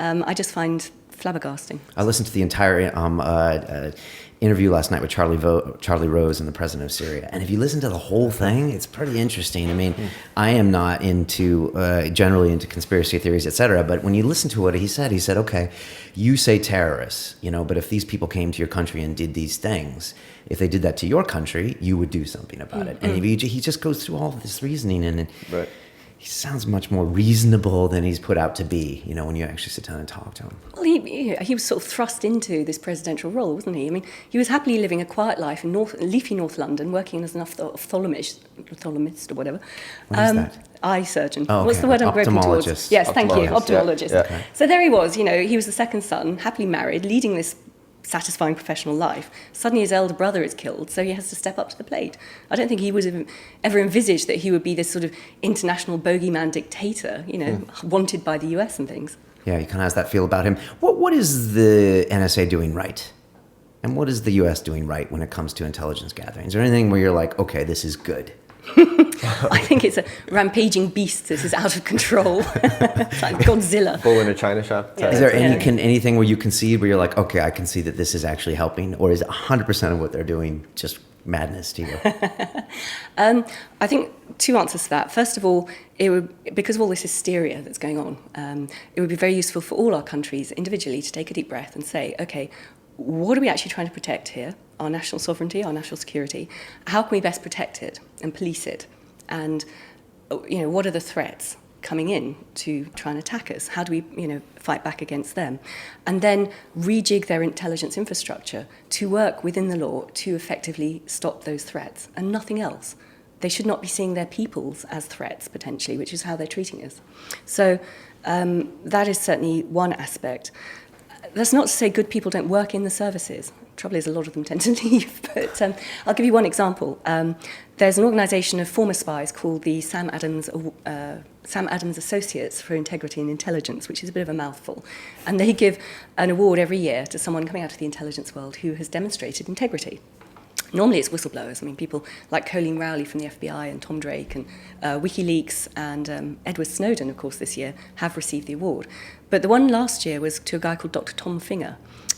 I just find flabbergasting. I listened to the entire interview last night with Charlie Rose and the president of Syria. And if you listen to the whole thing, it's pretty interesting. I mean, I am not generally into conspiracy theories, etc. But when you listen to what he said, okay, you say terrorists, but if these people came to your country and did these things, if they did that to your country, you would do something about it. And he just goes through all of this reasoning, and right. He sounds much more reasonable than he's put out to be, when you actually sit down and talk to him. Well, he was sort of thrust into this presidential role, wasn't he? I mean, he was happily living a quiet life in leafy North London, working as an ophthalmologist or whatever. What is that? Eye surgeon. Oh, okay. What's the word I'm groping towards? Ophthalmologist. Yes, thank you, ophthalmologist. Yeah. Okay. So there he was, he was the second son, happily married, leading this satisfying professional life. Suddenly his elder brother is killed, so he has to step up to the plate. I don't think he would have ever envisaged that he would be this sort of international bogeyman dictator, wanted by the US and things. Yeah, he kind of has that feel about him. What is the NSA doing right? And what is the US doing right when it comes to intelligence gathering? Is there anything where you're like, okay, this is good? I think it's a rampaging beast that is out of control. It's like Godzilla. Bull in a china shop. Yeah. Is there anything where you can see where you're like, okay, I can see that this is actually helping? Or is 100% of what they're doing just madness to you? I think two answers to that. First of all, because of all this hysteria that's going on, it would be very useful for all our countries individually to take a deep breath and say, okay, what are we actually trying to protect here? Our national sovereignty, our national security. How can we best protect it and police it? And what are the threats coming in to try and attack us? How do we fight back against them? And then rejig their intelligence infrastructure to work within the law to effectively stop those threats and nothing else. They should not be seeing their peoples as threats, potentially, which is how they're treating us. So that is certainly one aspect. That's not to say good people don't work in the services. Trouble is, a lot of them tend to leave. But I'll give you one example. There's an organisation of former spies called the Sam Adams Associates for Integrity and Intelligence, which is a bit of a mouthful. And they give an award every year to someone coming out of the intelligence world who has demonstrated integrity. Normally it's whistleblowers. I mean, people like Colleen Rowley from the FBI and Tom Drake and WikiLeaks and Edward Snowden, of course, this year have received the award. But the one last year was to a guy called Dr. Tom Finger,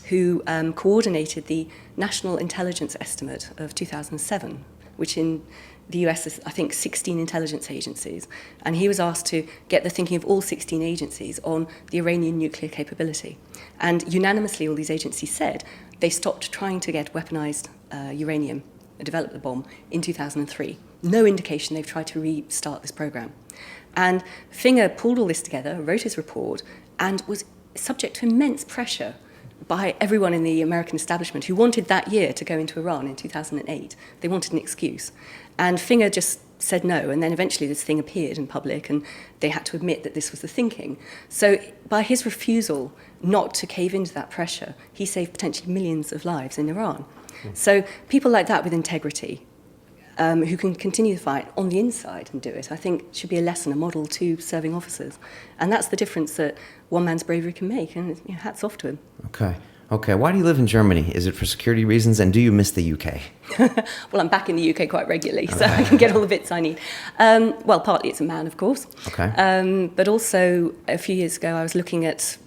who coordinated the National Intelligence Estimate of 2007, which in the US is, I think, 16 intelligence agencies. And he was asked to get the thinking of all 16 agencies on the Iranian nuclear capability. And unanimously, all these agencies said they stopped trying to get weaponized uranium, develop the bomb, in 2003. No indication they've tried to restart this program. And Finger pulled all this together, wrote his report, and was subject to immense pressure by everyone in the American establishment who wanted that year to go into Iran in 2008. They wanted an excuse. And Finger just said no, and then eventually this thing appeared in public, and they had to admit that this was the thinking. So by his refusal not to cave into that pressure, he saved potentially millions of lives in Iran. So people like that with integrity, who can continue the fight on the inside and do it, I think should be a lesson, a model to serving officers. And that's the difference that one man's bravery can make, and hats off to him. Okay. Why do you live in Germany? Is it for security reasons, and do you miss the UK? Well, I'm back in the UK quite regularly, so I can get all the bits I need. Well, partly it's a man, of course. Okay. But also, a few years ago, I was looking at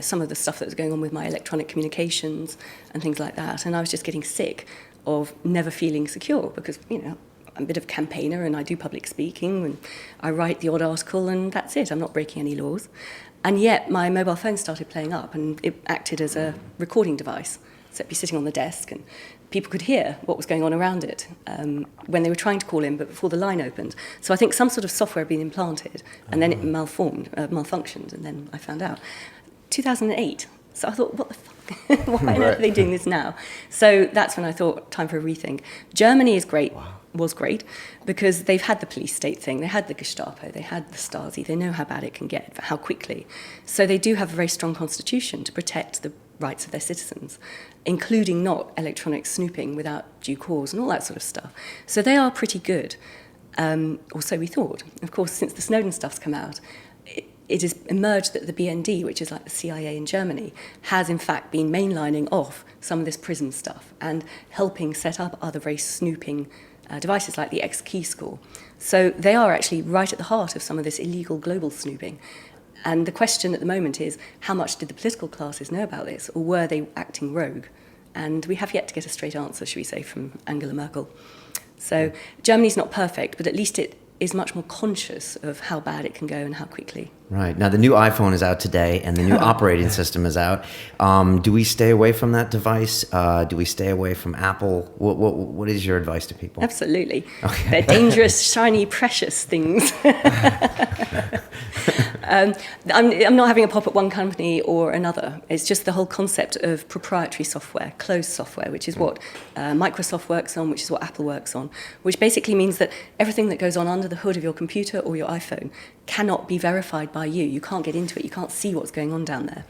some of the stuff that was going on with my electronic communications and things like that, and I was just getting sick of never feeling secure because, I'm a bit of a campaigner and I do public speaking and I write the odd article and that's it. I'm not breaking any laws. And yet my mobile phone started playing up and it acted as a recording device. So it'd be sitting on the desk and people could hear what was going on around it when they were trying to call in, but before the line opened. So I think some sort of software had been implanted and then it malfunctioned, and then I found out. 2008. So I thought, what the fuck? Why on earth are they doing this now? So that's when I thought, time for a rethink. Germany is great. Wow. was great because they've had the police state thing, they had the Gestapo, they had the Stasi, they know how bad it can get, how quickly. So they do have a very strong constitution to protect the rights of their citizens, including not electronic snooping without due cause and all that sort of stuff. So they are pretty good, or so we thought. Of course, since the Snowden stuff's come out, it has emerged that the BND, which is like the CIA in Germany, has in fact been mainlining off some of this PRISM stuff and helping set up other very snooping devices like the X-Key score. So they are actually right at the heart of some of this illegal global snooping. And the question at the moment is, how much did the political classes know about this, or were they acting rogue? And we have yet to get a straight answer, should we say, from Angela Merkel. So Germany's not perfect, but at least it is much more conscious of how bad it can go and how quickly. Right. Now, the new iPhone is out today, and the new operating system is out. Do we stay away from that device? Do we stay away from Apple? What is your advice to people? Absolutely. Okay. They're dangerous, shiny, precious things. I'm not having a pop at one company or another. It's just the whole concept of proprietary software, closed software, which is what Microsoft works on, which is what Apple works on, which basically means that everything that goes on under the hood of your computer or your iPhone cannot be verified by you. You can't get into it. You can't see what's going on down there.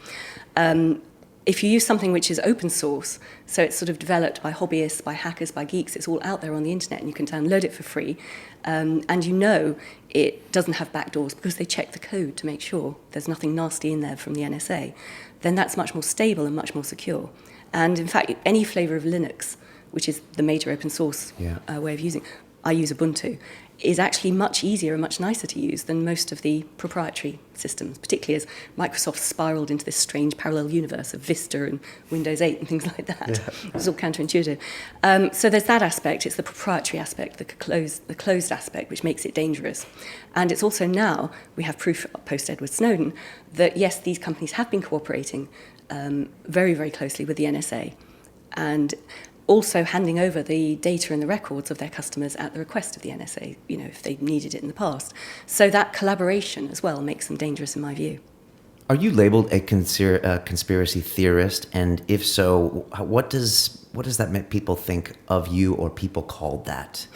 If you use something which is open source, so it's sort of developed by hobbyists, by hackers, by geeks, it's all out there on the internet and you can download it for free, and you know it doesn't have backdoors because they check the code to make sure there's nothing nasty in there from the NSA, then that's much more stable and much more secure. And in fact, any flavor of Linux, which is the major open source way of using, I use Ubuntu, is actually much easier and much nicer to use than most of the proprietary systems, particularly as Microsoft spiraled into this strange parallel universe of Vista and Windows 8 and things like that. Yeah. It's all counterintuitive. So there's that aspect. It's the proprietary aspect, the closed aspect, which makes it dangerous. And it's also now, we have proof post-Edward Snowden, that yes, these companies have been cooperating very, very closely with the NSA. And also handing over the data and the records of their customers at the request of the NSA, you know, if they needed it in the past. So that collaboration as well makes them dangerous in my view. Are you labeled a conspiracy theorist? And if so, what does that make people think of you or people called that?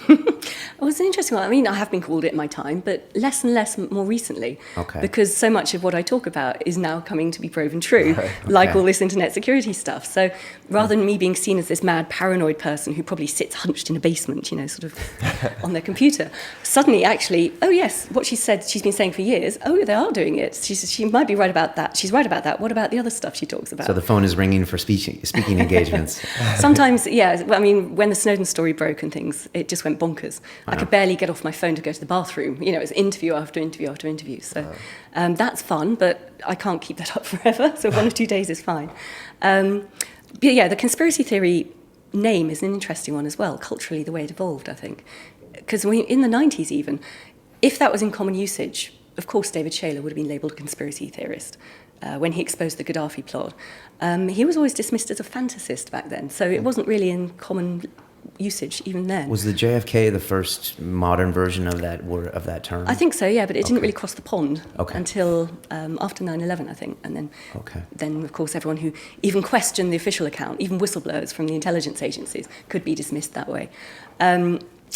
Well, it's an interesting one. I mean, I have been called it in my time, but less and less more recently. Okay. Because so much of what I talk about is now coming to be proven true, like all this internet security stuff. So rather than me being seen as this mad, paranoid person who probably sits hunched in a basement, you know, sort of on their computer, suddenly actually, oh yes, what she said, she's been saying for years, oh, they are doing it. She might be right about that. She's right about that. What about the other stuff she talks about? So the phone is ringing for speaking engagements. Sometimes, yeah. I mean, when the Snowden story broke and things, it just went bonkers. I could barely get off my phone to go to the bathroom. You know, it was interview after interview after interview. So that's fun, but I can't keep that up forever. So 1 or 2 days is fine. But yeah, the conspiracy theory name is an interesting one as well, culturally, the way it evolved, I think. Because in the 90s even, if that was in common usage, of course David Shayler would have been labelled a conspiracy theorist when he exposed the Gaddafi plot. He was always dismissed as a fantasist back then, so it wasn't really in common usage even then. Was the JFK the first modern version of that term? I think so, yeah, but it didn't really cross the pond until after 9/11, I think, and then of course everyone who even questioned the official account, even whistleblowers from the intelligence agencies, could be dismissed that way.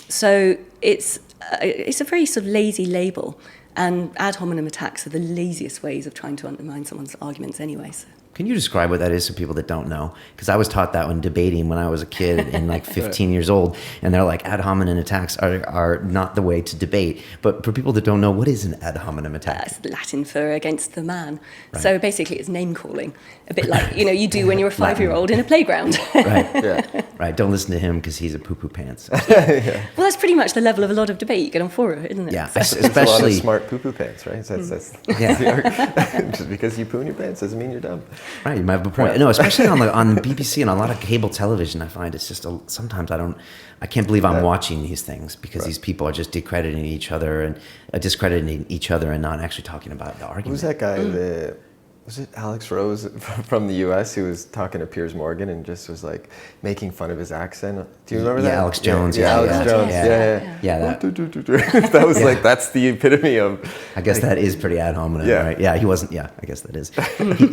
So it's a very sort of lazy label, and ad hominem attacks are the laziest ways of trying to undermine someone's arguments anyway. So. Can you describe what that is for people that don't know? Because I was taught that when debating when I was a kid and like 15 years old, and they're like, ad hominem attacks are not the way to debate. But for people that don't know, what is an ad hominem attack? It's Latin for against the man. Right. So basically it's name calling, a bit like, you know, you do when you're a 5-year-old in a playground. Right. Don't listen to him because he's a poo-poo pants. Well, that's pretty much the level of a lot of debate you get on fora, isn't it? Yeah, so. especially a lot of smart poo-poo pants, right? That's just because you poo in your pants doesn't mean you're dumb. Right, you might have a point. No, especially on the BBC and a lot of cable television, I find it's just sometimes I can't believe I'm watching these things because these people are just discrediting each other and not actually talking about the argument. Who's that guy? was it Alex Rose from the U.S. who was talking to Piers Morgan and just was like making fun of his accent? Do you remember that? Yeah, Alex Jones. Yeah, Alex Jones. That was like, that's the epitome of. I guess that is pretty ad hominem, right? Yeah, he wasn't. Yeah, I guess that is.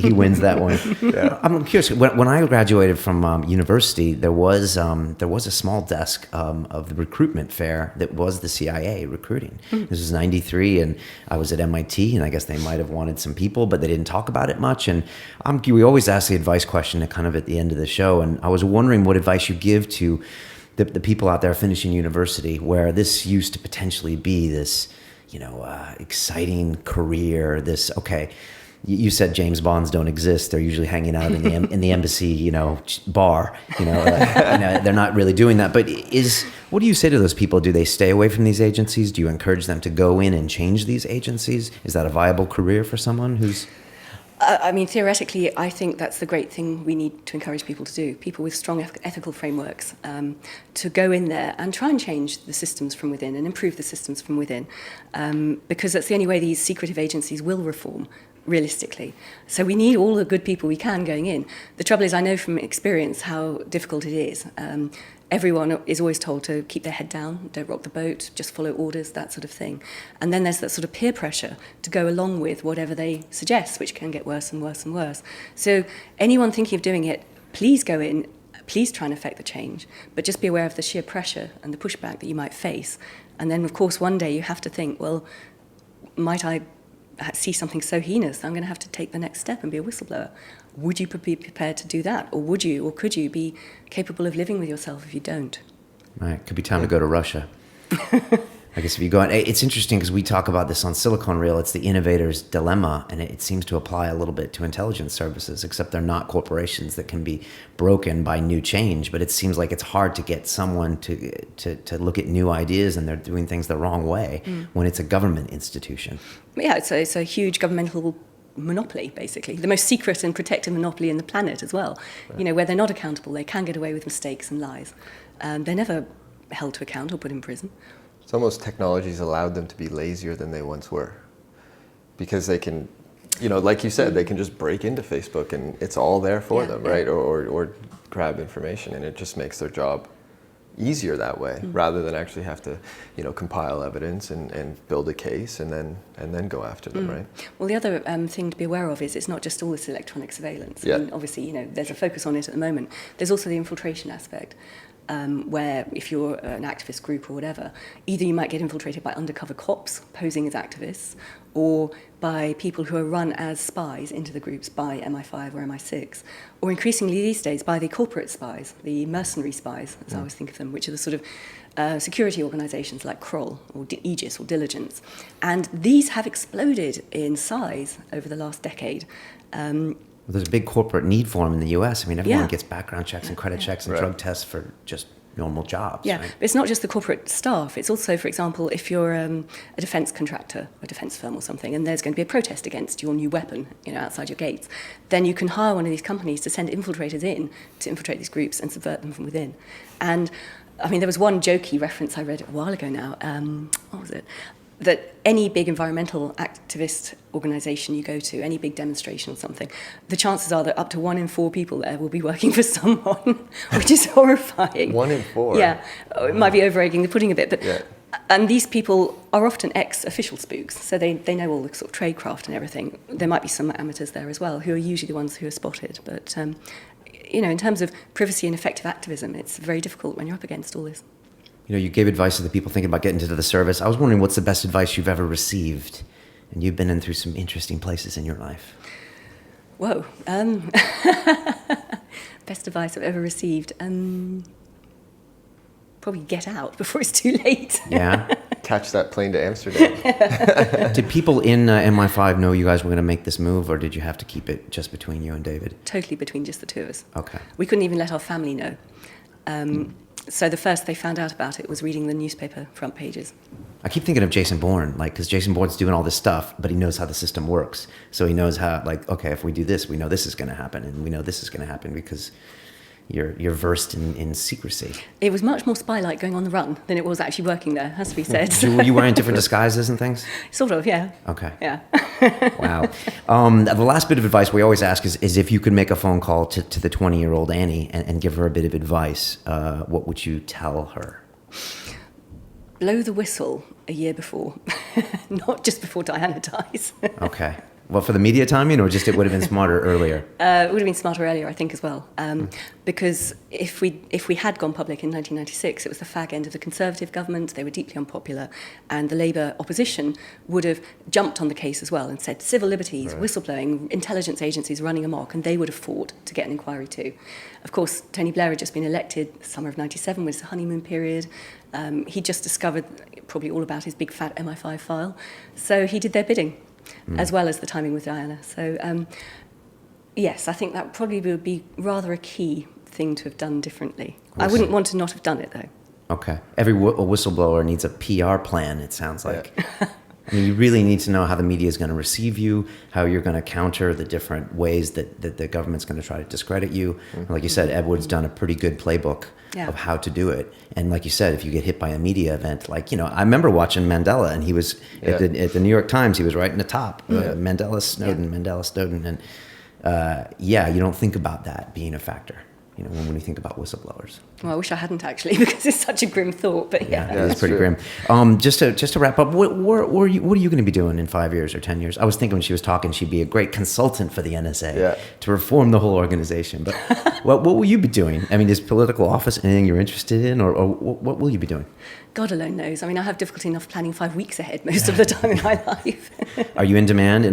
He wins that one. Yeah. I'm curious. When I graduated from university, there was a small desk of the recruitment fair that was the CIA recruiting. This was '93, and I was at MIT, and I guess they might have wanted some people, but they didn't talk about it much. And we always ask the advice question kind of at the end of the show, and I was wondering what advice you give to the people out there finishing university, where this used to potentially be this, exciting career. This, okay, you said James Bonds don't exist. They're usually hanging out in the embassy, bar. They're not really doing that. But what do you say to those people? Do they stay away from these agencies? Do you encourage them to go in and change these agencies? Is that a viable career for someone who's? Theoretically, I think that's the great thing we need to encourage people to do. People with strong ethical frameworks, to go in there and try and change the systems from within and improve the systems from within, because that's the only way these secretive agencies will reform. Realistically. So we need all the good people we can going in. The trouble is, I know from experience how difficult it is. Everyone is always told to keep their head down, don't rock the boat, just follow orders, that sort of thing. And then there's that sort of peer pressure to go along with whatever they suggest, which can get worse and worse and worse. So anyone thinking of doing it, please go in, please try and affect the change, but just be aware of the sheer pressure and the pushback that you might face. And then, of course, one day you have to think, well, might I see something so heinous, I'm going to have to take the next step and be a whistleblower. Would you be prepared to do that? Or would you, or could you be capable of living with yourself if you don't? Right, could be time to go to Russia. I guess if you go on, it's interesting because we talk about this on Silicon Reel. It's the innovator's dilemma, and it seems to apply a little bit to intelligence services, except they're not corporations that can be broken by new change. But it seems like it's hard to get someone to look at new ideas, and they're doing things the wrong way when it's a government institution. Yeah, it's a huge governmental monopoly, basically. The most secret and protected monopoly in the planet as well. Right. Where they're not accountable, they can get away with mistakes and lies. They're never held to account or put in prison. It's almost technology's allowed them to be lazier than they once were, because they can, like you said, they can just break into Facebook and it's all there for them, right? Or grab information, and it just makes their job easier that way, rather than actually have to, compile evidence and build a case and then go after them, right? Well, the other thing to be aware of is it's not just all this electronic surveillance. Yeah. And obviously, there's a focus on it at the moment. There's also the infiltration aspect. Where if you're an activist group or whatever, either you might get infiltrated by undercover cops posing as activists, or by people who are run as spies into the groups by MI5 or MI6, or increasingly these days by the corporate spies, the mercenary spies, as I always think of them, which are the sort of security organisations like Kroll or Aegis or Diligence. And these have exploded in size over the last decade. There's a big corporate need for them in the U.S. I mean, everyone gets background checks and credit checks and drug tests for just normal jobs. Yeah, right? But it's not just the corporate staff. It's also, for example, if you're a defence contractor, a defence firm or something, and there's going to be a protest against your new weapon, outside your gates, then you can hire one of these companies to send infiltrators in to infiltrate these groups and subvert them from within. And, there was one jokey reference I read a while ago now. What was it? That any big environmental activist organisation you go to, any big demonstration or something, the chances are that up to 1 in 4 people there will be working for someone, which is horrifying. 1 in 4? Yeah. It might be over-egging the pudding a bit, but and these people are often ex-official spooks, so they know all the sort of tradecraft and everything. There might be some amateurs there as well, who are usually the ones who are spotted. But, in terms of privacy and effective activism, it's very difficult when you're up against all this. You gave advice to the people thinking about getting into the service. I was wondering what's the best advice you've ever received? And you've been in through some interesting places in your life. Whoa. Best advice I've ever received. Probably get out before it's too late. Yeah. Catch that plane to Amsterdam. Did people in MI5 know you guys were going to make this move, or did you have to keep it just between you and David? Totally between just the two of us. Okay. We couldn't even let our family know. So the first they found out about it was reading the newspaper front pages. I keep thinking of Jason Bourne, because Jason Bourne's doing all this stuff, but he knows how the system works. So he knows how, okay, if we do this, we know this is going to happen, and we know this is going to happen because, you're versed in secrecy. It was much more spy-like going on the run than it was actually working there, has to be said. Were you wearing different disguises and things? Sort of, yeah. Okay. Yeah. Wow. The last bit of advice we always ask is if you could make a phone call to the 20-year-old Annie and give her a bit of advice, what would you tell her? Blow the whistle a year before, not just before Diana dies. Okay. Well, for the media timing, or just it would have been smarter earlier? It would have been smarter earlier, I think, as well. Because if we had gone public in 1996, it was the fag end of the Conservative government. They were deeply unpopular, and the Labour opposition would have jumped on the case as well and said civil liberties, whistleblowing, intelligence agencies running amok, and they would have fought to get an inquiry too. Of course, Tony Blair had just been elected. Summer of '97 was the honeymoon period. He just discovered probably all about his big fat MI5 file, so he did their bidding. As well as the timing with Diana. So, yes, I think that probably would be rather a key thing to have done differently. I wouldn't want to not have done it, though. Okay. Every whistleblower needs a PR plan, it sounds like. Yeah. I mean, you really need to know how the media is going to receive you, how you're going to counter the different ways that the government's going to try to discredit you. Mm-hmm. Like you said, Edward's done a pretty good playbook of how to do it. And like you said, if you get hit by a media event, like, I remember watching Mandela, and he was at the New York Times, he was right in the top. Mandela Snowden. And you don't think about that being a factor. When we think about whistleblowers. Well, I wish I hadn't actually, because it's such a grim thought. But it's pretty grim. Just to wrap up, what are you going to be doing in 5 years or 10 years? I was thinking when she was talking, she'd be a great consultant for the NSA to reform the whole organization. But what will you be doing? I mean, is political office anything you're interested in, or what will you be doing? God alone knows. I mean, I have difficulty enough planning 5 weeks ahead most of the time in my life. Are you in demand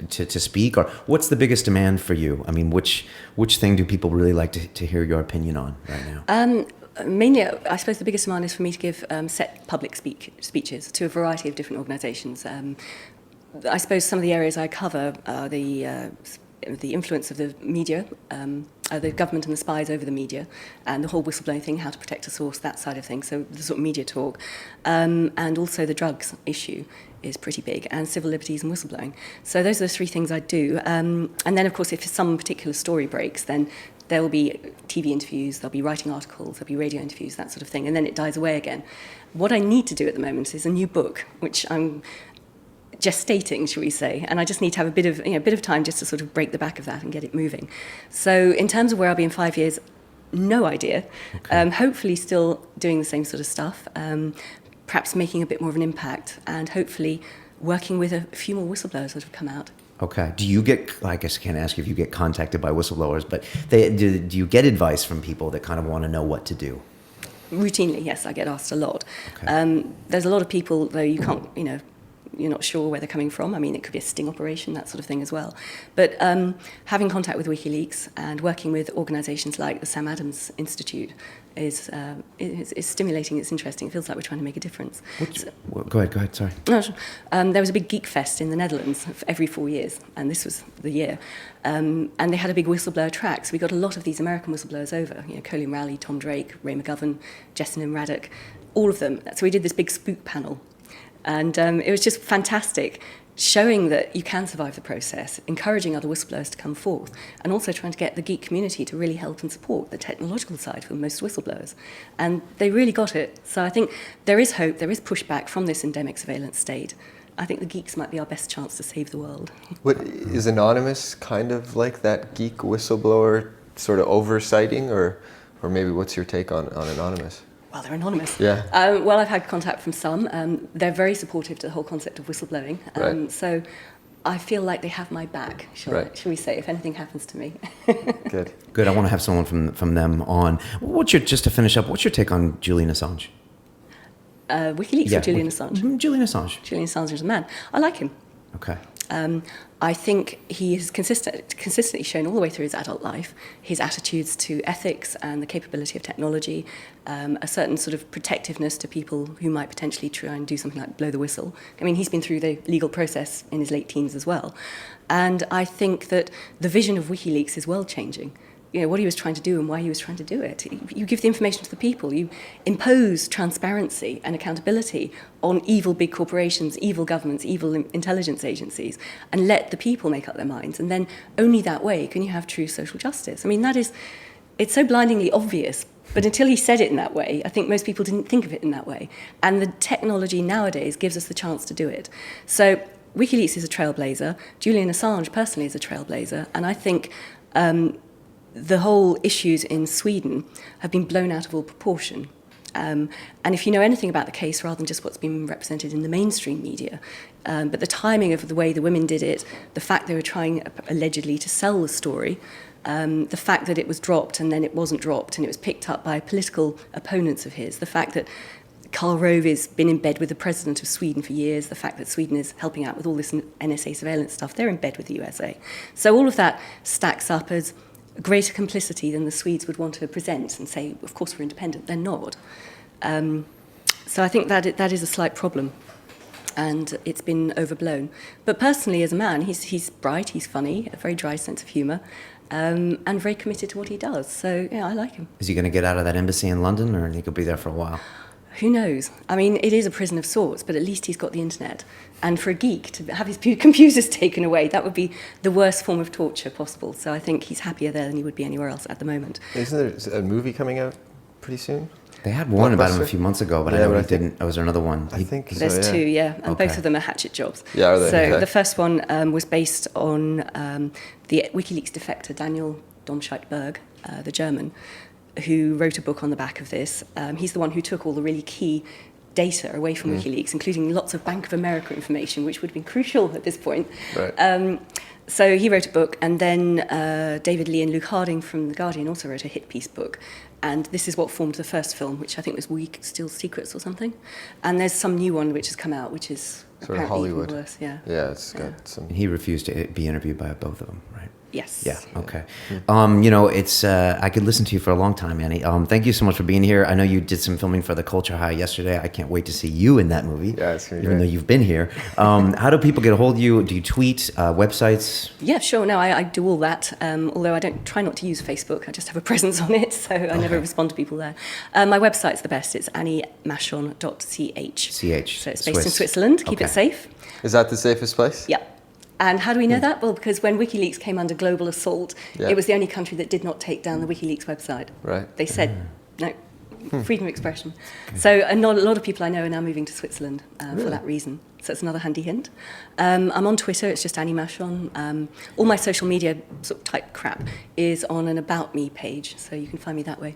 to speak, or what's the biggest demand for you? I mean, which thing do people really like to hear your opinion on right now? Mainly, I suppose the biggest demand is for me to give set public speeches to a variety of different organisations. I suppose some of the areas I cover are the influence of the media, the government and the spies over the media, and the whole whistleblowing thing, how to protect a source, that side of things, so the sort of media talk. And also the drugs issue is pretty big, and civil liberties and whistleblowing. So those are the three things I do. And then, of course, if some particular story breaks, then there will be TV interviews, there'll be writing articles, there'll be radio interviews, that sort of thing, and then it dies away again. What I need to do at the moment is a new book, which I'm gestating, shall we say, and I just need to have a bit of time just to sort of break the back of that and get it moving. So in terms of where I'll be in 5 years, no idea. Okay. Hopefully still doing the same sort of stuff, perhaps making a bit more of an impact, and hopefully working with a few more whistleblowers that have come out. Okay. Do you get, I guess I can't ask you if you get contacted by whistleblowers, but do you get advice from people that kind of want to know what to do? Routinely, yes, I get asked a lot. Okay. There's a lot of people, though, you can't, you're not sure where they're coming from. I mean, it could be a sting operation, that sort of thing as well. But having contact with WikiLeaks and working with organisations like the Sam Adams Institute is stimulating, it's interesting. It feels like we're trying to make a difference. Go ahead, sorry. No, sure. There was a big geek fest in the Netherlands every 4 years, and this was the year. And they had a big whistleblower track, so we got a lot of these American whistleblowers over, Colin Rowley, Tom Drake, Ray McGovern, Jessamine Raddock, all of them. So we did this big spook panel. And it was just fantastic, showing that you can survive the process, encouraging other whistleblowers to come forth, and also trying to get the geek community to really help and support the technological side for most whistleblowers. And they really got it. So I think there is hope, there is pushback from this endemic surveillance state. I think the geeks might be our best chance to save the world. What is Anonymous kind of like that geek whistleblower sort of oversighting, or maybe what's your take on Anonymous? Well, they're anonymous. Yeah. Well, I've had contact from some. They're very supportive to the whole concept of whistleblowing. Right. So I feel like they have my back, shall we say, if anything happens to me. Good. I want to have someone from them on. Just to finish up, what's your take on Julian Assange? WikiLeaks or Julian Assange? Julian Assange. Julian Assange is a man. I like him. Okay. I think he has consistently shown all the way through his adult life his attitudes to ethics and the capability of technology, a certain sort of protectiveness to people who might potentially try and do something like blow the whistle. I mean, he's been through the legal process in his late teens as well. And I think that the vision of WikiLeaks is world-changing. What he was trying to do and why he was trying to do it. You give the information to the people. You impose transparency and accountability on evil big corporations, evil governments, evil intelligence agencies, and let the people make up their minds. And then only that way can you have true social justice. I mean, It's so blindingly obvious. But until he said it in that way, I think most people didn't think of it in that way. And the technology nowadays gives us the chance to do it. So WikiLeaks is a trailblazer. Julian Assange personally is a trailblazer. And I think the whole issues in Sweden have been blown out of all proportion. And if you know anything about the case, rather than just what's been represented in the mainstream media, but the timing of the way the women did it, the fact they were trying allegedly to sell the story, the fact that it was dropped and then it wasn't dropped and it was picked up by political opponents of his, the fact that Karl Rove has been in bed with the president of Sweden for years, the fact that Sweden is helping out with all this NSA surveillance stuff, they're in bed with the USA. So all of that stacks up as greater complicity than the Swedes would want to present and say, of course we're independent. They're not. So I think that is a slight problem, and it's been overblown. But personally, as a man, he's bright, he's funny, a very dry sense of humour, and very committed to what he does. So, yeah, I like him. Is he going to get out of that embassy in London, or he could be there for a while? Who knows? I mean, it is a prison of sorts, but at least he's got the internet. And for a geek to have his computers taken away, that would be the worst form of torture possible. So I think he's happier there than he would be anywhere else at the moment. Isn't there a movie coming out pretty soon? They had one about him a few months ago, but I know he didn't. Was there another one? I think so, There's two, yeah. And Okay. both of them are hatchet jobs. Yeah, are they? So Okay. the first one was based on the WikiLeaks defector, Daniel Domscheit-Berg, the German, who wrote a book on the back of this. He's the one who took all the really key data away from WikiLeaks, including lots of Bank of America information, which would have been crucial at this point. Right. So he wrote a book, and then David Lee and Luke Harding from The Guardian also wrote a hit piece book. And this is what formed the first film, which I think was We Steal Secrets or something. And there's some new one which has come out, which is Sort of apparently Hollywood. even worse. Yeah. Yeah, it's got some. And he refused to be interviewed by both of them, right? Yes. Yeah. Okay. It's I could listen to you for a long time, Annie. Thank you so much for being here. I know you did some filming for the Culture High yesterday. I can't wait to see you in that movie. Yeah, it's gonna be even great. though you've been here. How do people get a hold of you? Do you tweet, websites? Yeah, sure. No, I do all that. Although I don't try not to use Facebook. I just have a presence on it, so I never respond to people there. My website's the best. It's anniemachon.ch. CH. So it's based in Swiss. Switzerland. Keep Okay. it safe. Is that the safest place? Yeah. And how do we know that? Well, because when WikiLeaks came under global assault, Yeah. it was the only country that did not take down the WikiLeaks website. Right. They said, no, freedom of expression. So a lot of people I know are now moving to Switzerland for that reason. So it's another handy hint. I'm on Twitter, it's just Annie Machon. All my social media sort of type crap is on an About Me page, so you can find me that way.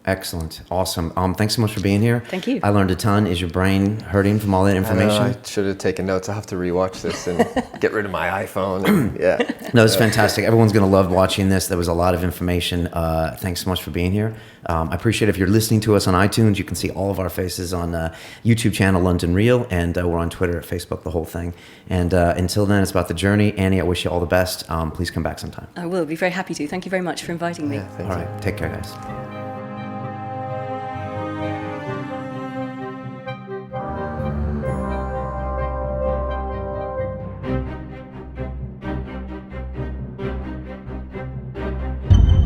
Excellent. Awesome. Thanks so much for being here. Thank you. I learned a ton. Is your brain hurting from all that I information? should have taken notes. I have to rewatch this and get rid of my iPhone. And, yeah. No, it's fantastic. Everyone's going to love watching this. There was a lot of information. Thanks so much for being here. I appreciate it. If you're listening to us on iTunes, you can see all of our faces on YouTube channel London Real, and we're on Twitter, Facebook, the whole thing. And until then, it's about the journey. Annie, I wish you all the best. Please come back sometime. I will be very happy to. Thank you very much for inviting me. Yeah, thank All you. right. Take care, guys.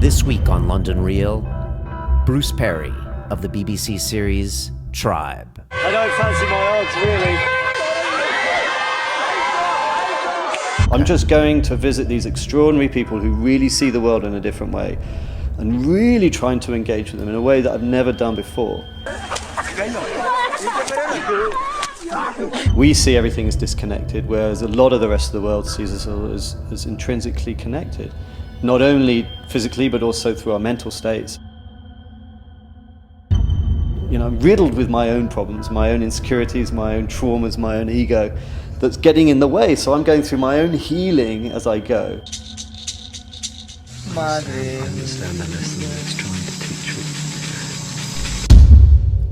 This week on London Real, Bruce Perry of the BBC series Tribe. I don't fancy my odds, really. I'm just going to visit these extraordinary people who really see the world in a different way and really trying to engage with them in a way that I've never done before. We see everything as disconnected, whereas a lot of the rest of the world sees us all as intrinsically connected, not only physically but also through our mental states. You know, I'm riddled with my own problems, my own insecurities, my own traumas, my own ego that's getting in the way, so I'm going through my own healing as I go.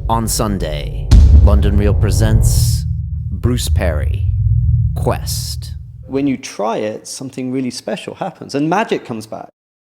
On Sunday, London Real presents Bruce Perry, Quest. When you try it, something really special happens and magic comes back.